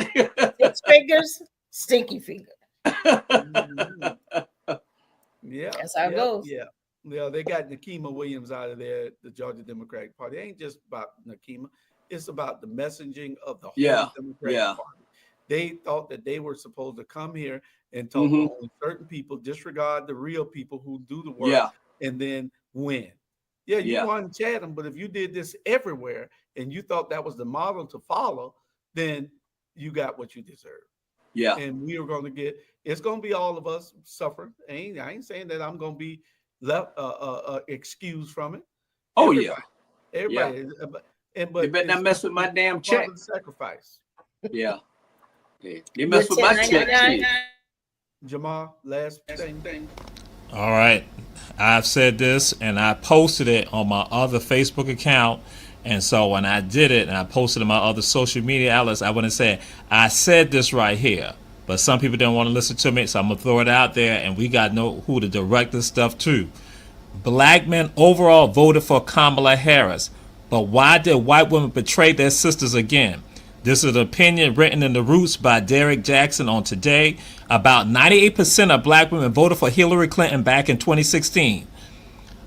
6 fingers, stinky finger. Yeah, that's how it goes. Yeah, they got Nakima Williams out of there, the Georgia Democratic Party. It ain't just about Nakima. It's about the messaging of the whole Democratic Party. They thought that they were supposed to come here and talk to only certain people, disregard the real people who do the work, and then win. Yeah, you won Chatham, but if you did this everywhere and you thought that was the model to follow, then you got what you deserve. Yeah. And we are going to get, it's going to be all of us suffering. I ain't saying that I'm going to be left excused from it. Oh, everybody. But they better not mess with my damn check. Sacrifice. Yeah. They mess with my check. Jamal, last thing. All right. I've said this and I posted it on my other Facebook account. And so when I did it and I posted on my other social media outlets, I went and said, I said this right here. But some people didn't want to listen to me, so I'm going to throw it out there, and we got to know who to direct this stuff to. Black men overall voted for Kamala Harris. But why did white women betray their sisters again? This is an opinion written in The Roots by Derek Jackson on Today. About 98% of black women voted for Hillary Clinton back in 2016.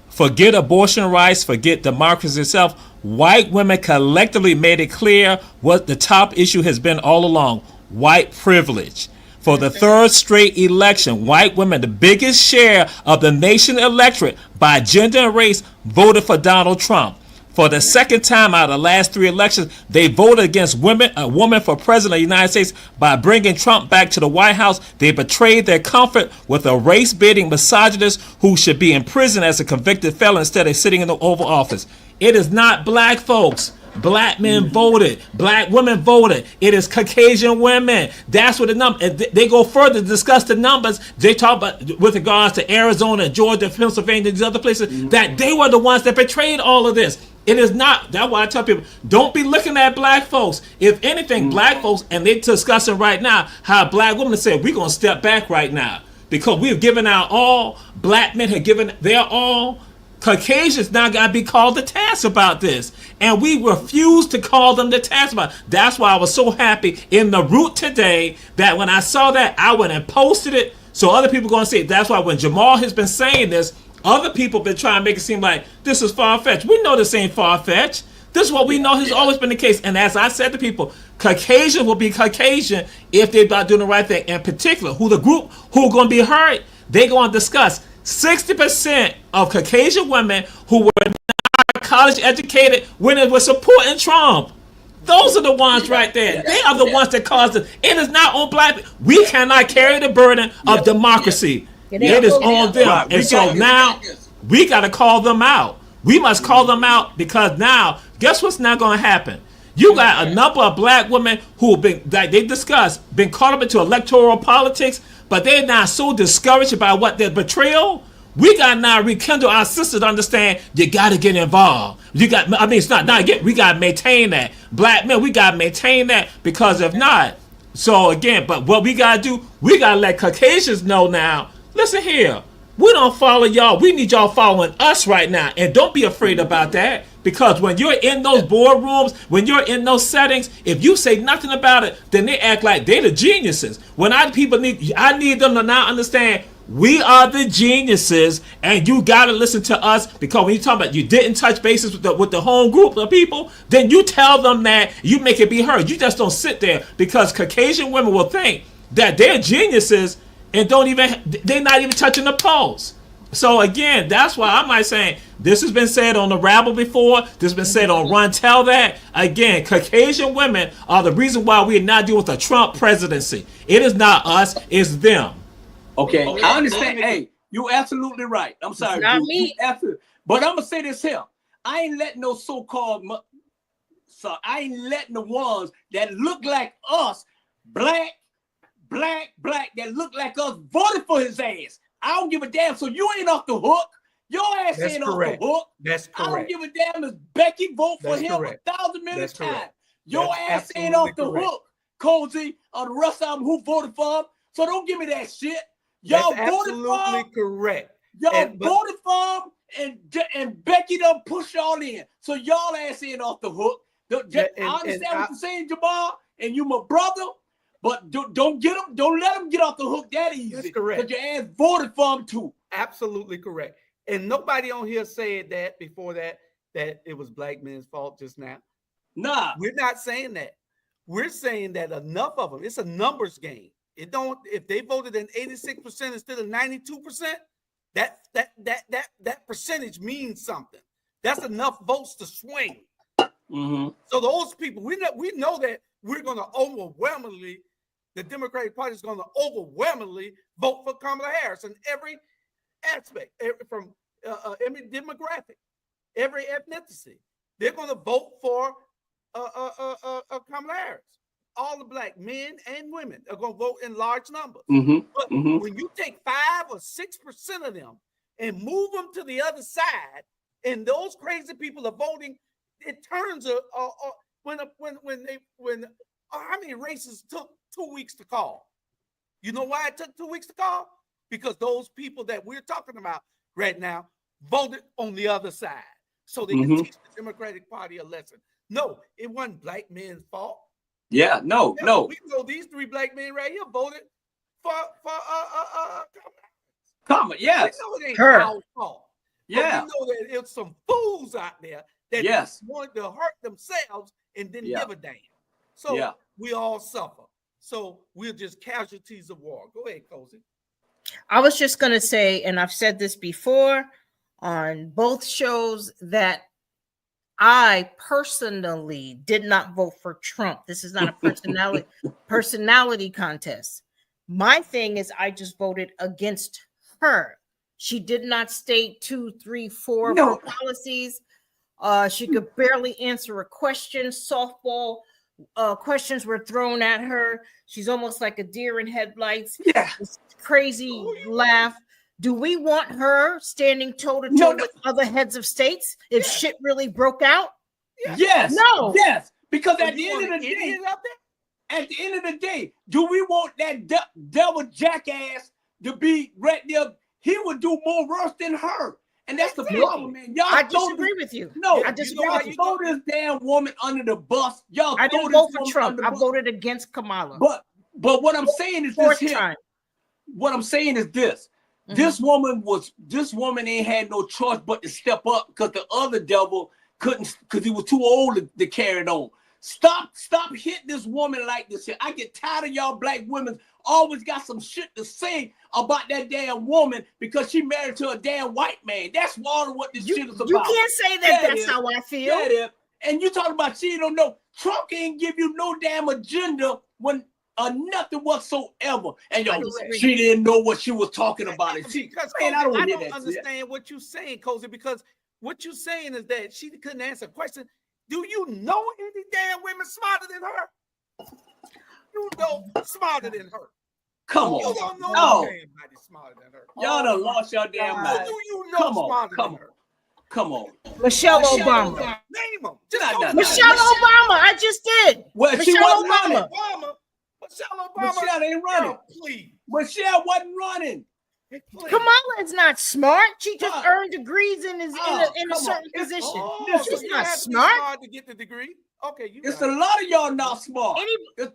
Forget abortion rights, forget democracy itself. White women collectively made it clear what the top issue has been all along: white privilege. For the third straight election, white women, the biggest share of the nation electorate by gender and race, voted for Donald Trump. For the second time out of the last 3 elections, they voted against a woman for president of the United States. By bringing Trump back to the White House, they betrayed their comfort with a race-baiting misogynist who should be in prison as a convicted felon instead of sitting in the Oval Office. It is not black folks. Black men voted. Black women voted. It is Caucasian women. That's what the number. They go further to discuss the numbers. They talk about with regards to Arizona, Georgia, Pennsylvania, these other places, that they were the ones that betrayed all of this. It is not. That's why I tell people, don't be looking at black folks. If anything, black folks, and they're discussing right now how black women said, we're going to step back right now because we've given our all. Black men have given their all. Caucasians now got to be called to task about this. And we refuse to call them to task about it. That's why I was so happy in The Root today that when I saw that, I went and posted it so other people going to see it. That's why when Jamal has been saying this, other people been trying to make it seem like this is far-fetched. We know this ain't far-fetched. This is what we know has always been the case. And as I said to people, Caucasian will be Caucasian if they're about doing the right thing. In particular, who the group who are going to be hurt, they're going to discuss. 60% of Caucasian women who were not college educated women were supporting Trump. Those are the ones right there. They are the ones that caused it. It is not on black people. We cannot carry the burden of democracy. It is on them. And so now we got to call them out. We must call them out because now, guess what's not going to happen? You got a number of black women who have been, like they discussed, been caught up into electoral politics, but they're now so discouraged about what their betrayal. We got to now rekindle our sisters to understand you got to get involved. You got, I mean, it's not get. We got to maintain that. Black men, we got to maintain that because if not, so again, but what we got to do, we got to let Caucasians know now. Listen here, we don't follow y'all. We need y'all following us right now. And don't be afraid about that. Because when you're in those boardrooms, when you're in those settings, if you say nothing about it, then they act like they're the geniuses. When I need them to now understand we are the geniuses, and you gotta listen to us. Because when you talk about you didn't touch bases with the home group of people, then you tell them that, you make it be heard. You just don't sit there because Caucasian women will think that they're geniuses. and they're not even touching the polls. So again, that's why I'm like saying this has been said on the Rabble before. This has been said on Run Tell That. Again, Caucasian women are the reason why we are not dealing with a Trump presidency. It is not us, it's them. Okay, I understand. Hey, you're absolutely right. I'm sorry, It's not Drew. me. But I'm gonna say this here. I ain't letting no so-called I ain't letting the ones that look like us, black, that look like us, voted for his ass. I don't give a damn. So you ain't off the hook. Your ass ain't off the hook. That's correct. I don't give a damn if Becky vote for That's him correct. 1,000 million That's times. correct. Your That's ass ain't off the absolutely correct. hook, Cozy, or the rest of them who voted for him. So don't give me that shit. Y'all That's voted for absolutely him. correct. Y'all voted for him, and Becky done push y'all in. So y'all ass ain't off the hook. I understand what you're saying, Jamal, and you my brother, but don't get them. Don't let them get off the hook that easy. That's correct. Because your ass voted for him too. Absolutely correct. And nobody on here said that before that it was black men's fault just now. Nah, we're not saying that. We're saying that enough of them. It's a numbers game. It don't. If they voted in 86% instead of 92%, that percentage means something. That's enough votes to swing. Mm-hmm. So those people, we know that we're going to overwhelmingly, the Democratic Party is going to overwhelmingly vote for Kamala Harris in every aspect, from every demographic, every ethnicity. They're going to vote for Kamala Harris. All the black men and women are going to vote in large numbers. Mm-hmm. But when you take 5 or 6% of them and move them to the other side, and those crazy people are voting, it turns when how many races took 2 weeks to call? You know why it took 2 weeks to call? Because those people that we're talking about right now voted on the other side, so they can teach the Democratic Party a lesson. No, it wasn't black men's fault. Yeah, no. We know these 3 black men right here voted for Kamala. Yes, we know it ain't her our fault. Yeah, but we know that it's some fools out there that wanted to hurt themselves and didn't give a damn. So we all suffer. So we're just casualties of war. Go ahead, Cozy. I was just going to say, and I've said this before on both shows, that I personally did not vote for Trump. This is not a personality contest. My thing is, I just voted against her. She did not state 2, 3, 4 of her policies. She could barely answer a question. Softball questions were thrown at her. She's almost like a deer in headlights. Yeah. This crazy laugh. Do we want her standing toe-to-toe with other heads of states if shit really broke out? Yes. No. Yes. Because at the end of the day, do we want that devil jackass to be right there? He would do more worse than her. And that's the problem, man. Y'all I disagree with you. No, I disagree with you. Throw this damn woman under the bus. Y'all I throw didn't this vote for woman Trump. under the I bus. voted against Kamala. But what I'm saying is this here. What I'm saying is this. This woman ain't had no choice but to step up because the other devil couldn't, because he was too old to carry it on. Stop hitting this woman like this here. I get tired of y'all black women always got some shit to say about that damn woman because she married to a damn white man. That's all of what this shit is about. You can't say that that's how I feel. Yeah, it is. And you talking about she don't know. Trump can't give you no damn agenda when nothing whatsoever. And y'all, she didn't know what she was talking about. And she, man, I don't understand what you're saying, Cozy, because what you're saying is that she couldn't answer a question. Do you know any damn women smarter than her? You know smarter than her. Come on. You don't know anybody smarter than her. Y'all done lost your damn mind. Do you know smarter than her? Come on. Michelle Obama. Name them. Michelle Obama. I just did. Well, Michelle she wasn't running. Michelle Obama. Michelle ain't running. Please. Michelle wasn't running. Kamala is not smart. She just earned degrees in a certain position. She's not smart to get the degree. Okay, it's a lot of y'all not smart. It's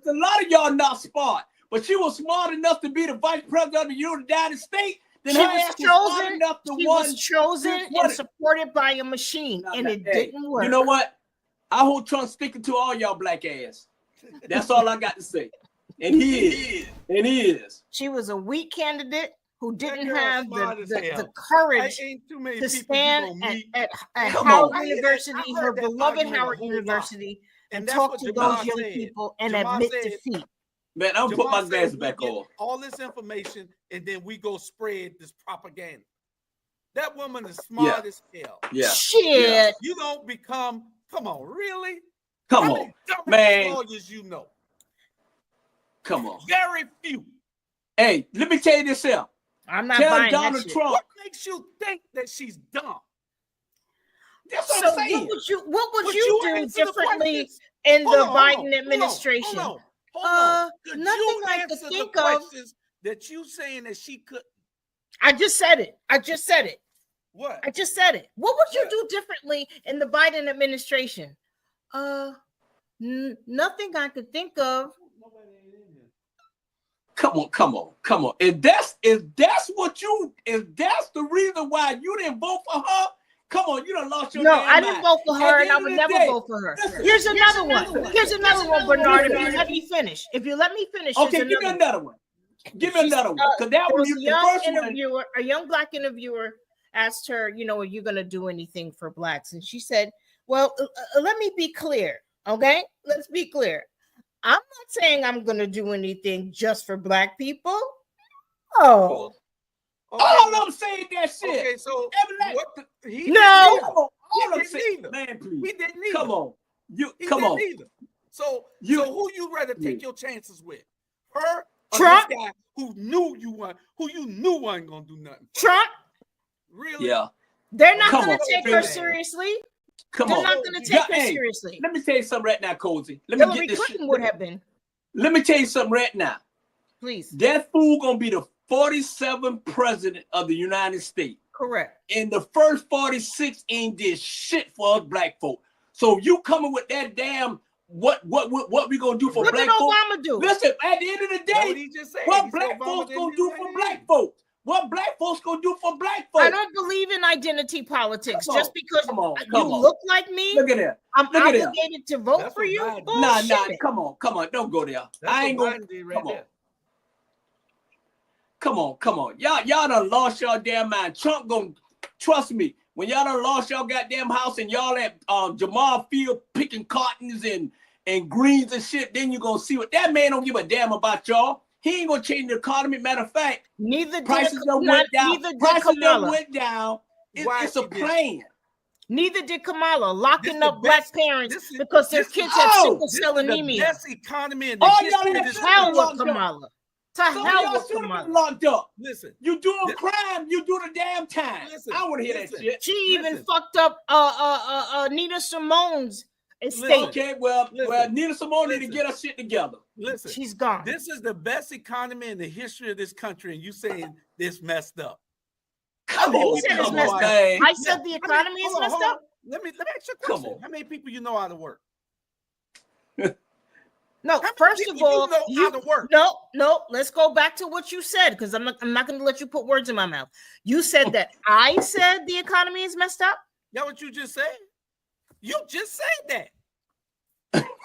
a lot of y'all not smart. But she was smart enough to be the vice president of the United States. She was chosen and supported by a machine, and it didn't work. You know what? I hope Trump's sticking to all y'all black ass. That's all I got to say. And he is. She was a weak candidate who didn't have the Courage courage to stand at Come Howard on. University, her beloved Howard University, and talk to those young people and admit defeat. Man, I'm gonna put my glasses back on. All this information, and then we go spread this propaganda. That woman is smart as hell. Yeah. Shit. Yeah. You don't become. Come on, really? Come How on, many dumbass man. lawyers you know? Come on. Very few. Hey, let me tell you this here. I'm not Tell buying Donald that shit. Trump. What makes you think that she's dumb? That's what So I'm saying. what would Would you you do answer the differently questions? in the Hold on, Biden administration? Hold on. Could Nothing you I could answer the think of. questions that you saying that she could? I just said it. What? I just said it. What would you do differently in the Biden administration? Nothing I could think of. Come on. If that's the reason why you didn't vote for her, come on, you done lost your No, damn I didn't mind. vote for At her, the and I end would of the never day, vote for her. listen, Here's another one. Here's another one, Bernard. If you let me finish. Okay, give me another one. Give me another one. Because that There was was a the young first one. interviewer, a young black interviewer asked her, are you going to do anything for blacks? And she said, well, let me be clear. Okay, let's be clear. I'm not saying I'm going to do anything just for black people. Oh, All I'm saying that shit. Okay, so what? He No. All I'm didn't saying, either. man, please. He didn't either. Come on. He Come didn't on. either. So who you rather take your chances with? Her or Trump? this guy who you knew wasn't gonna do nothing? Trump? Really? Yeah. They're not Come going to on, take her man. seriously. Come They're on. not going to take her Hey, seriously. Let me tell you something right now, Cozy. Let me Hillary get this Clinton shit. would have been. Let me tell you something right now. Please. That fool gonna be the 47th president of the United States. Correct. And the first 46 ain't did shit for us black folk. So you coming with that damn what we gonna do for What black did folks? Obama do? Listen, at the end of the That's what day, he just said. what He said black Obama folks didn't gonna do do for anything. black folks? What black folks gonna do for black folks? I don't believe in identity politics. Come Just on, because come on, you come on. look like me, Look at that. I'm Look at that. obligated to vote That's for what you. Biden did. Nah, Bullshit. come on, don't go there. That's I ain't what gonna Biden did right there. Come on. Y'all done lost y'all damn mind. Trump gonna trust me. When y'all done lost y'all goddamn house and y'all at Jamal Field picking cottons and greens and shit, then you gonna see what that man don't give a damn about y'all. He ain't gonna change the economy. Matter of fact, Neither prices did done went down. neither did Prices done Kamala. went down. It's a plan. Neither did Kamala, locking This the up black best- parents this is- because their this is- kids have oh, sickle This cell is the anemia. best economy in the All history y'all of had this To hell country. with Kamala. To Some of hell y'all with should have been Kamala. locked up. Listen, You doing crime, you do the damn time. Listen, I don't want to hear listen. that shit. She even Listen. fucked up Nina Simone's estate. Okay, well, Nina Simone need to Listen. get her shit together. Listen, She's gone. this is the best economy in the history of this country, and you saying this messed up. Come Who on, said it's come messed on, up? man. I said the economy is Hold on, messed hold on. up. Let me ask you a Come question. on. How many people you know how to work? No, many first of people you all, know how to work? No. Let's go back to what you said because I'm not going to let you put words in my mouth. You said that I said the economy is messed up. That what you just said? You just said that.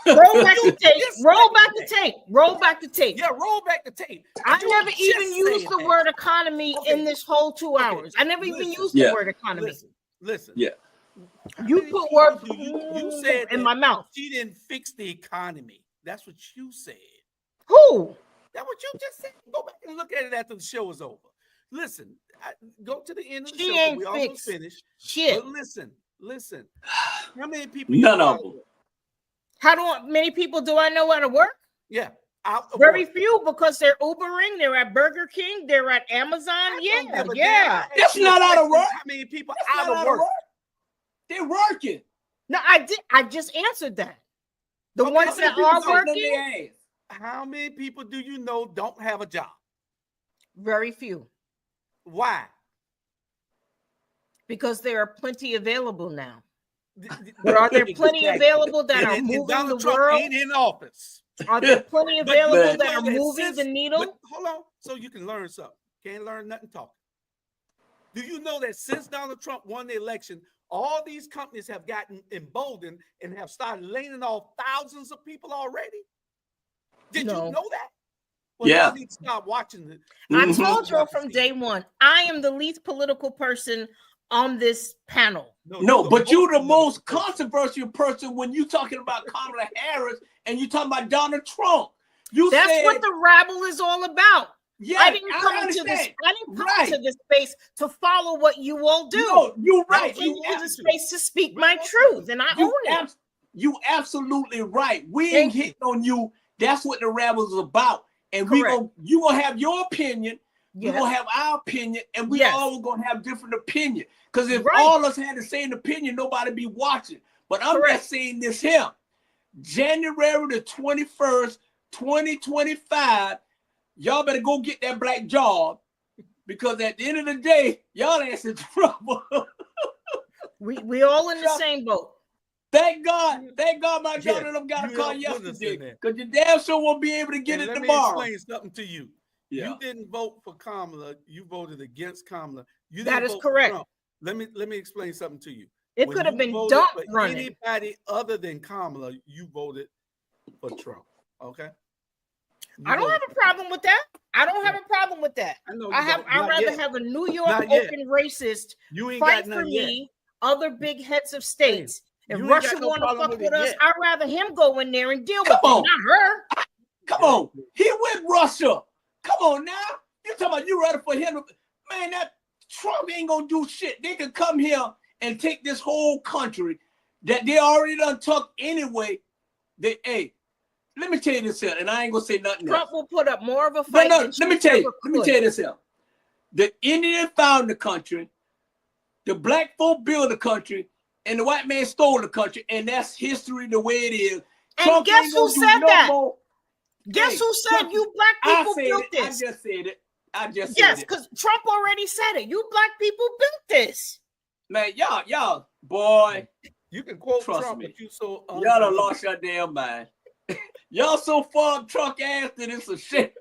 Roll back the tape. just Roll said back that. the tape. Roll back the tape. Yeah, roll back the tape. I You never just even used said the that. word economy in this whole 2 hours. I never even used the word economy. Listen. Yeah. You put words You said in that my mouth. She didn't fix the economy. That's what you said. Who? That's what you just said. Go back and look at it after the show is over. Listen, go to the end of the She show. 'Cause ain't we almost fixed finished. shit. But listen. How many people? None of them. Many people do I know how to work? Yeah. Very few because they're Ubering, they're at Burger King, they're at Amazon. Yeah. That's not out of work. How many people That's out not of work? They're working. No, I just answered that. The ones that are working, How many people do you know don't have a job? very few. Why? Because there are plenty available now. But are there plenty available that are moving Donald the Trump world? ain't in office. Are there plenty But available you that know are moving the needle? but hold on, so you can learn something. Can't learn nothing talking. Do you know that since Donald Trump won the election, all these companies have gotten emboldened and have started laying off thousands of people already? Did you know that? Well, Yeah. y'all need to stop watching it. I told you from day one, I am the least political person on this panel. No, but you're the most controversial person when you talking about Kamala Harris and you talking about Donald Trump. That's what the rabble is all about. Yeah, I didn't come into this. I didn't come into this space to follow what you all do. No, you're right. I came into the space to speak my truth, and I own it. You absolutely right. We ain't hitting on you. That's what the rabble is about. And you gonna have your opinion. We're gonna have our opinion, and we all gonna have different opinion. Because if all of us had the same opinion, nobody be watching. But I'm just saying this here. January the 21st, 2025, y'all better go get that black job. Because at the end of the day, y'all ass in trouble. we all in the same boat. Thank God my daughter and them got a car yesterday. Because your damn sure won't be able to get it tomorrow. Let me explain something to you. Yeah. You didn't vote for Kamala. You voted against Kamala. You that is correct. Let me explain something to you. It could have been Dump running. Anybody other than Kamala, you voted for Trump. Okay. I don't have a problem with that. I don't have a problem with that. I'd rather have a New York open racist fight for me, other big heads of states. If Russia want to fuck with us, I'd rather him go in there and deal with it, not her. Come on. He with Russia. Come on now. You talking about you ready for him? Man, that Trump ain't gonna do shit. They can come here and take this whole country that they already done took anyway. Let me tell you this here, and I ain't gonna say nothing else. Trump will put up more of a fight. Let me tell you this here. The Indian found the country, the black folk built the country, and the white man stole the country, and that's history the way it is. And Trump guess who said that? Guess who said Trump, you black people built this? I just said it. Yes, because Trump already said it. You black people built this. Man, y'all, boy. You can quote Trump, me. But you so y'all done lost your damn mind. Y'all so far Trump ass that it's a shit.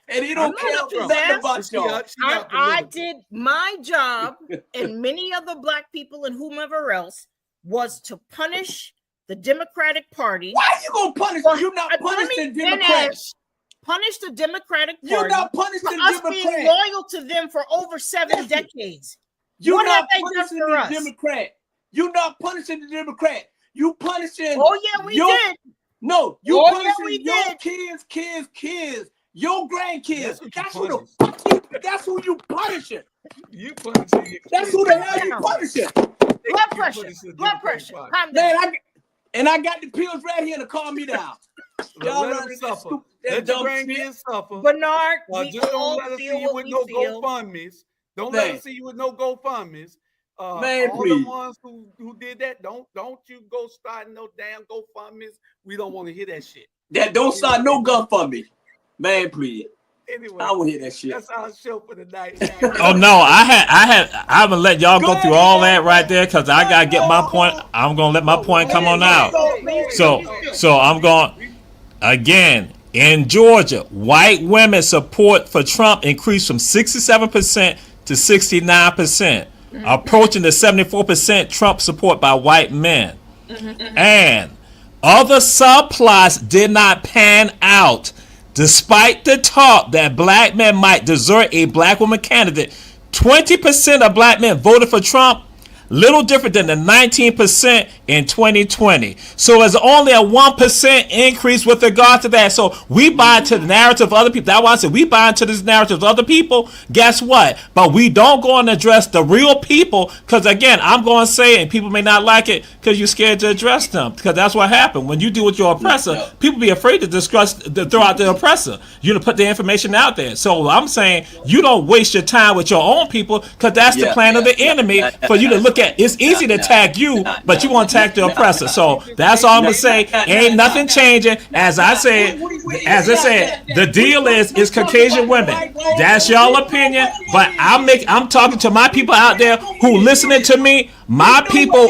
And he don't care nothing about y'all. I did my job, and many other black people and whomever else was to punish the Democratic Party. Why are you gonna punish? You're not punishing Democrats. Punish the Democratic Party. You're not punishing for us being loyal to them for over 7 decades. You're not punishing the Democrat. You're not punishing the Democrat. You punishing. Oh yeah, we did. No, you punishing your kids, your grandkids. That's who you punishing. You punishing. That's who the hell you punishing. Blood pressure. Man, I got the pills right here to calm me down. Y'all let them suffer. Let your grandkids suffer. Bernard, just don't let us see you with no GoFundMes. Don't let us see you with no GoFundMes. Man, all please. the ones who did that, don't you go start no damn GoFundMes. We don't want to hear that shit. That don't start no GoFundMe. Man, please. Anyway, I will hear that shit. That's our show for the night. Oh no, I'm gonna let y'all go through all that right there because I gotta get my point. I'm gonna let my point come on out. So I'm going again in Georgia. White women support for Trump increased from 67% to 69%, approaching the 74% Trump support by white men. And other subplots did not pan out. Despite the talk that black men might desert a black woman candidate, 20% of black men voted for Trump, little different than the 19% in 2020. So it's only a 1% increase with regard to that. So we buy into the narrative of other people. That's why I said we buy into this narrative of other people. Guess what? But we don't go and address the real people because, again, I'm going to say, and people may not like it because you're scared to address them because that's what happened. When you deal with your oppressor, people be afraid to throw out the oppressor. You to put the information out there. So I'm saying you don't waste your time with your own people because that's the plan of the enemy for you to look at. It's easy to attack you, but you want to attack the oppressor. So that's all I'm gonna say. Ain't nothing changing. As I said, the deal is Caucasian women. That's y'all opinion, but I'm talking to my people out there who listening to me. My people,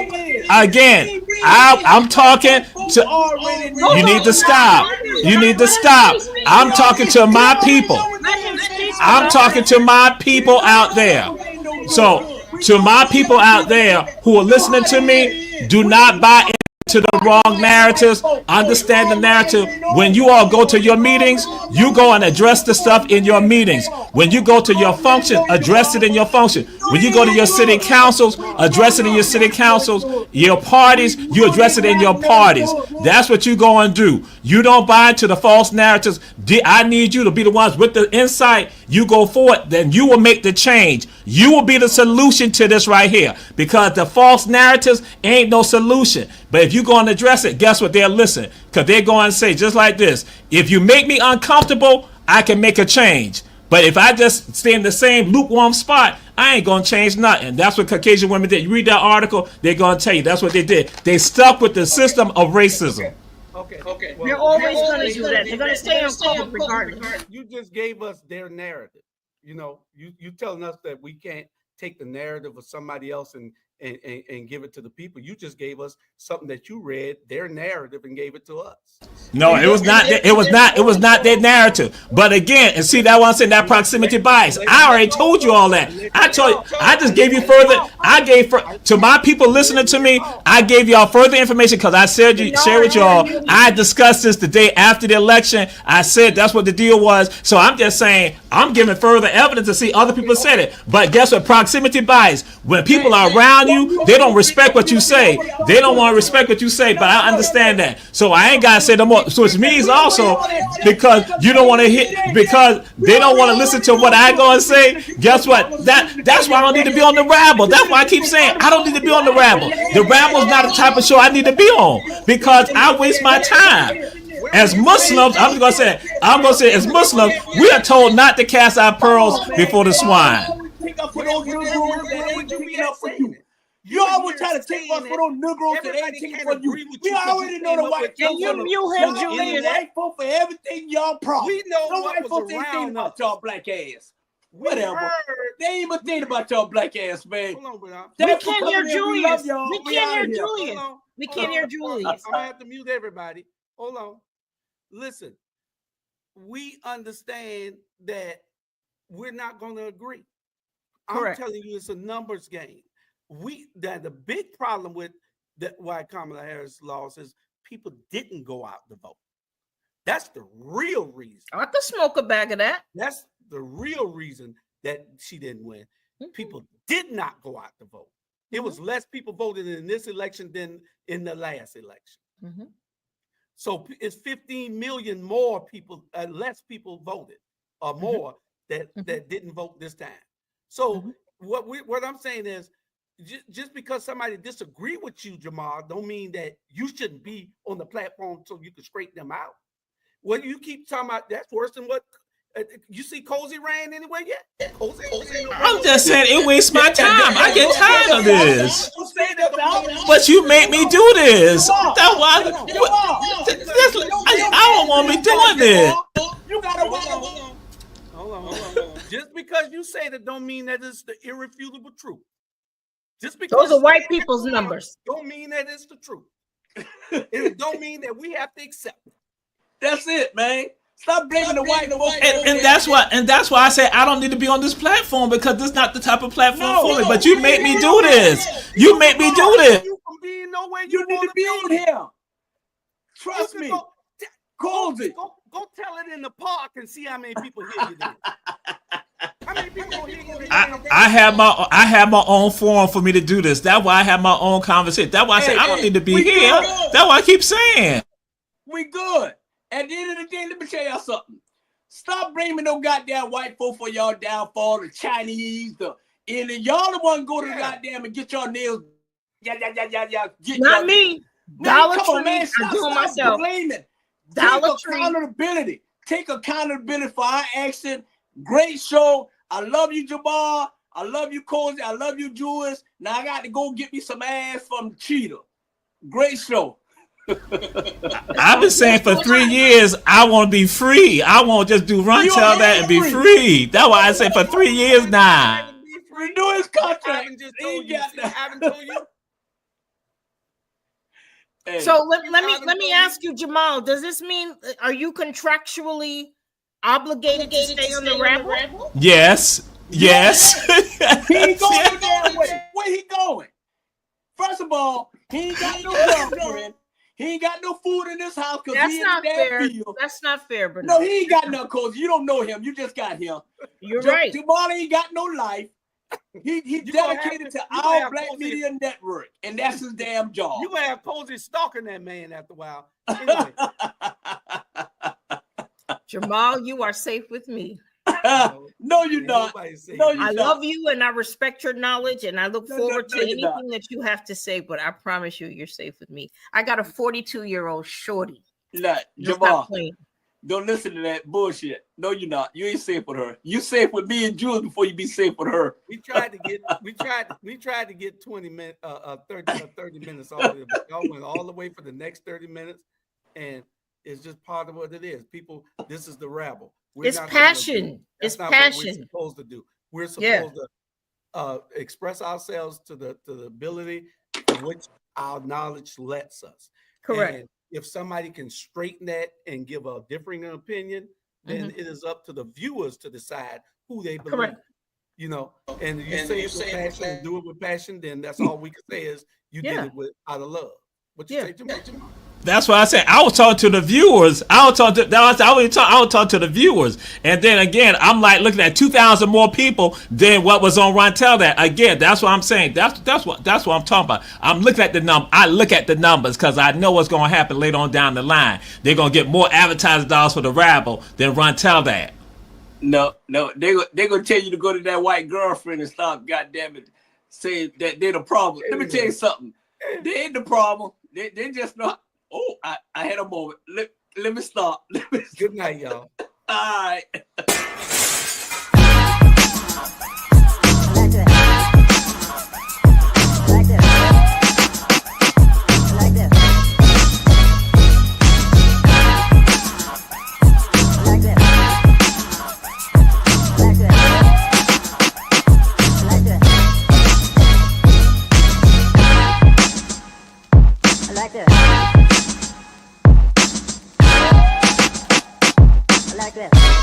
again, I'm talking to. You need to stop. You need to stop. I'm talking to my people. I'm talking to my people out there. So. To my people out there who are listening to me, do not buy to the wrong narratives. Understand the narrative. When you all go to your meetings, you go and address the stuff in your meetings. When you go to your function, address it in your function. When you go to your city councils, address it in your city councils. Your parties, you address it in your parties. That's what you go and do. You don't buy into the false narratives. I need you to be the ones with the insight. You go forward, then you will make the change. You will be the solution to this right here, because the false narratives ain't no solution. But if you go and address it, guess what? They'll listen, because they're going to say just like this: if you make me uncomfortable, I can make a change. But if I just stay in the same lukewarm spot, I ain't going to change nothing. That's what Caucasian women did. You read that article, they're going to tell you that's what they did. They stuck with the system of racism. Okay. They're always going to do that. They're going to stay on regardless. You just gave us their narrative. You know, you telling us that we can't take the narrative of somebody else and give it to the people. You just gave us something that you read, their narrative, and gave it to us. No, it was not. It was not their narrative. But again, and see that one saying that proximity bias. I already told you all that. I told you. I just gave you further. I gave to my people listening to me. I gave y'all further information because I said share with y'all. I discussed this the day after the election. I said that's what the deal was. So I'm just saying I'm giving further evidence to see other people said it. But guess what? Proximity bias. When people are around you, they don't respect what you say. They don't want to respect what you say, but I understand that. So I ain't got to say no more. So it means also because you don't want to hit, because they don't want to listen to what I go and say. Guess what? That's why I don't need to be on the Rabble. That's why I keep saying I don't need to be on the Rabble. The Rabble is not the type of show I need to be on, because I waste my time. As Muslims, I'm going to say as Muslims, we are told not to cast our pearls before the swine. You always try to take us for those Negroes that ain't taking for you. We already know the white folks. You him, Julius. White folks for everything y'all promise. We know no what white was folks ain't thinking about y'all black ass. Whatever. They ain't even thinking about y'all black ass, man. We can't hear Julius. We can't hear Julius. We can't hear Julius. I'm gonna have to mute everybody. Hold on. Listen, we understand that we're not going to agree. Correct. I'm telling you, it's a numbers game. The big problem with why Kamala Harris lost is people didn't go out to vote. That's the real reason. I could smoke a bag of that. That's the real reason that she didn't win. People did not go out to vote. It was less people voted in this election than in the last election. So it's 15 million more people, less people voted, or more that didn't vote this time. So what I'm saying is, just because somebody disagree with you, Jamal, don't mean that you shouldn't be on the platform so you can straighten them out. What you keep talking about, that's worse than what you see Cozy ran anyway yet? Cozy I'm just saying it wastes my time. I get tired of this. But you make me do this. That's why I don't want to be doing this. You gotta hold on. Just because you say that don't mean that it's the irrefutable truth. Just because those are white people's numbers. Don't mean that it's the truth. It don't mean that we have to accept it. That's it, man. Stop blaming the white folks. And that's why I say I don't need to be on this platform, because this is not the type of platform for me. But you make me do this. You make me do this. You need to be on here. Trust me. Cozy. Go tell it in the park and see how many people hear you there. How many people hear you there? I have my own forum for me to do this. That's why I have my own conversation. That's why I say I don't need to be here. That's why I keep saying. We good. At the end of the day, let me tell y'all something. Stop blaming no goddamn white folk for y'all downfall, the Chinese, the Indian. Y'all the one go to the goddamn and get your nails. Not me. Dollar Tree. On, man. I'm doing myself. Blaming. Dollar Tree. Accountability. Take accountability for our action. Great show. I love you, Jamal. I love you, Cozy. I love you, Julius. Now I got to go get me some ass from Cheetah. Great show. I've been saying for 3 years I want to be free. I want to just do run tell that and be free. That's why I say for 3 years now. Renew his contract. I haven't told you. Hey. So let me ask you, Jamal. Does this mean are you contractually obligated to stay on the Rabble? Yes. He ain't going the damn way. Where he going? First of all, he ain't got no girlfriend. He ain't got no food in this house because That's he in not the damn fair. field. That's not fair, Bernard. No, he ain't got nothing, Coach. You don't know him. You just got him. You're right. Jamal ain't got no life. He dedicated to our Black Media Network, and that's his damn job. You gonna have Posey stalking that man after a while. Anyway. Jamal, you are safe with me. No, you're not. No, I love you and I respect your knowledge, and I look forward to anything that you have to say, but I promise you, you're safe with me. I got a 42-year-old shorty. Jamal, don't listen to that bullshit. No, you're not. You ain't safe with her. You safe with me and Jules before you be safe with her. We tried to get 20 minutes, 30 minutes all the way. Y'all went all the way for the next 30 minutes, and it's just part of what it is. People, this is the Rabble. It's passion. It's passion. What we're supposed to do. We're supposed to express ourselves to the ability to which our knowledge lets us. Correct. And if somebody can straighten that and give a differing opinion, then it is up to the viewers to decide who they believe. Correct. You know, and you say it with passion and do it with passion, then that's all we can say is you did it out of love. What you say, Jamal? That's what I said. I was talking to the viewers. I was talking to the viewers. And then again, I'm like looking at 2,000 more people than what was on Rontel. That again, that's what I'm saying. That's what I'm talking about. I'm looking at the number. I look at the numbers because I know what's going to happen later on down the line. They're going to get more advertising dollars for the Rabble than Rontel that. No, they're gonna tell you to go to that white girlfriend and stop, goddamn it, saying that they're the problem. Let me tell you something. They ain't the problem. They just not. Oh, I had a moment. Let me stop. Good night, y'all. All right. Like this.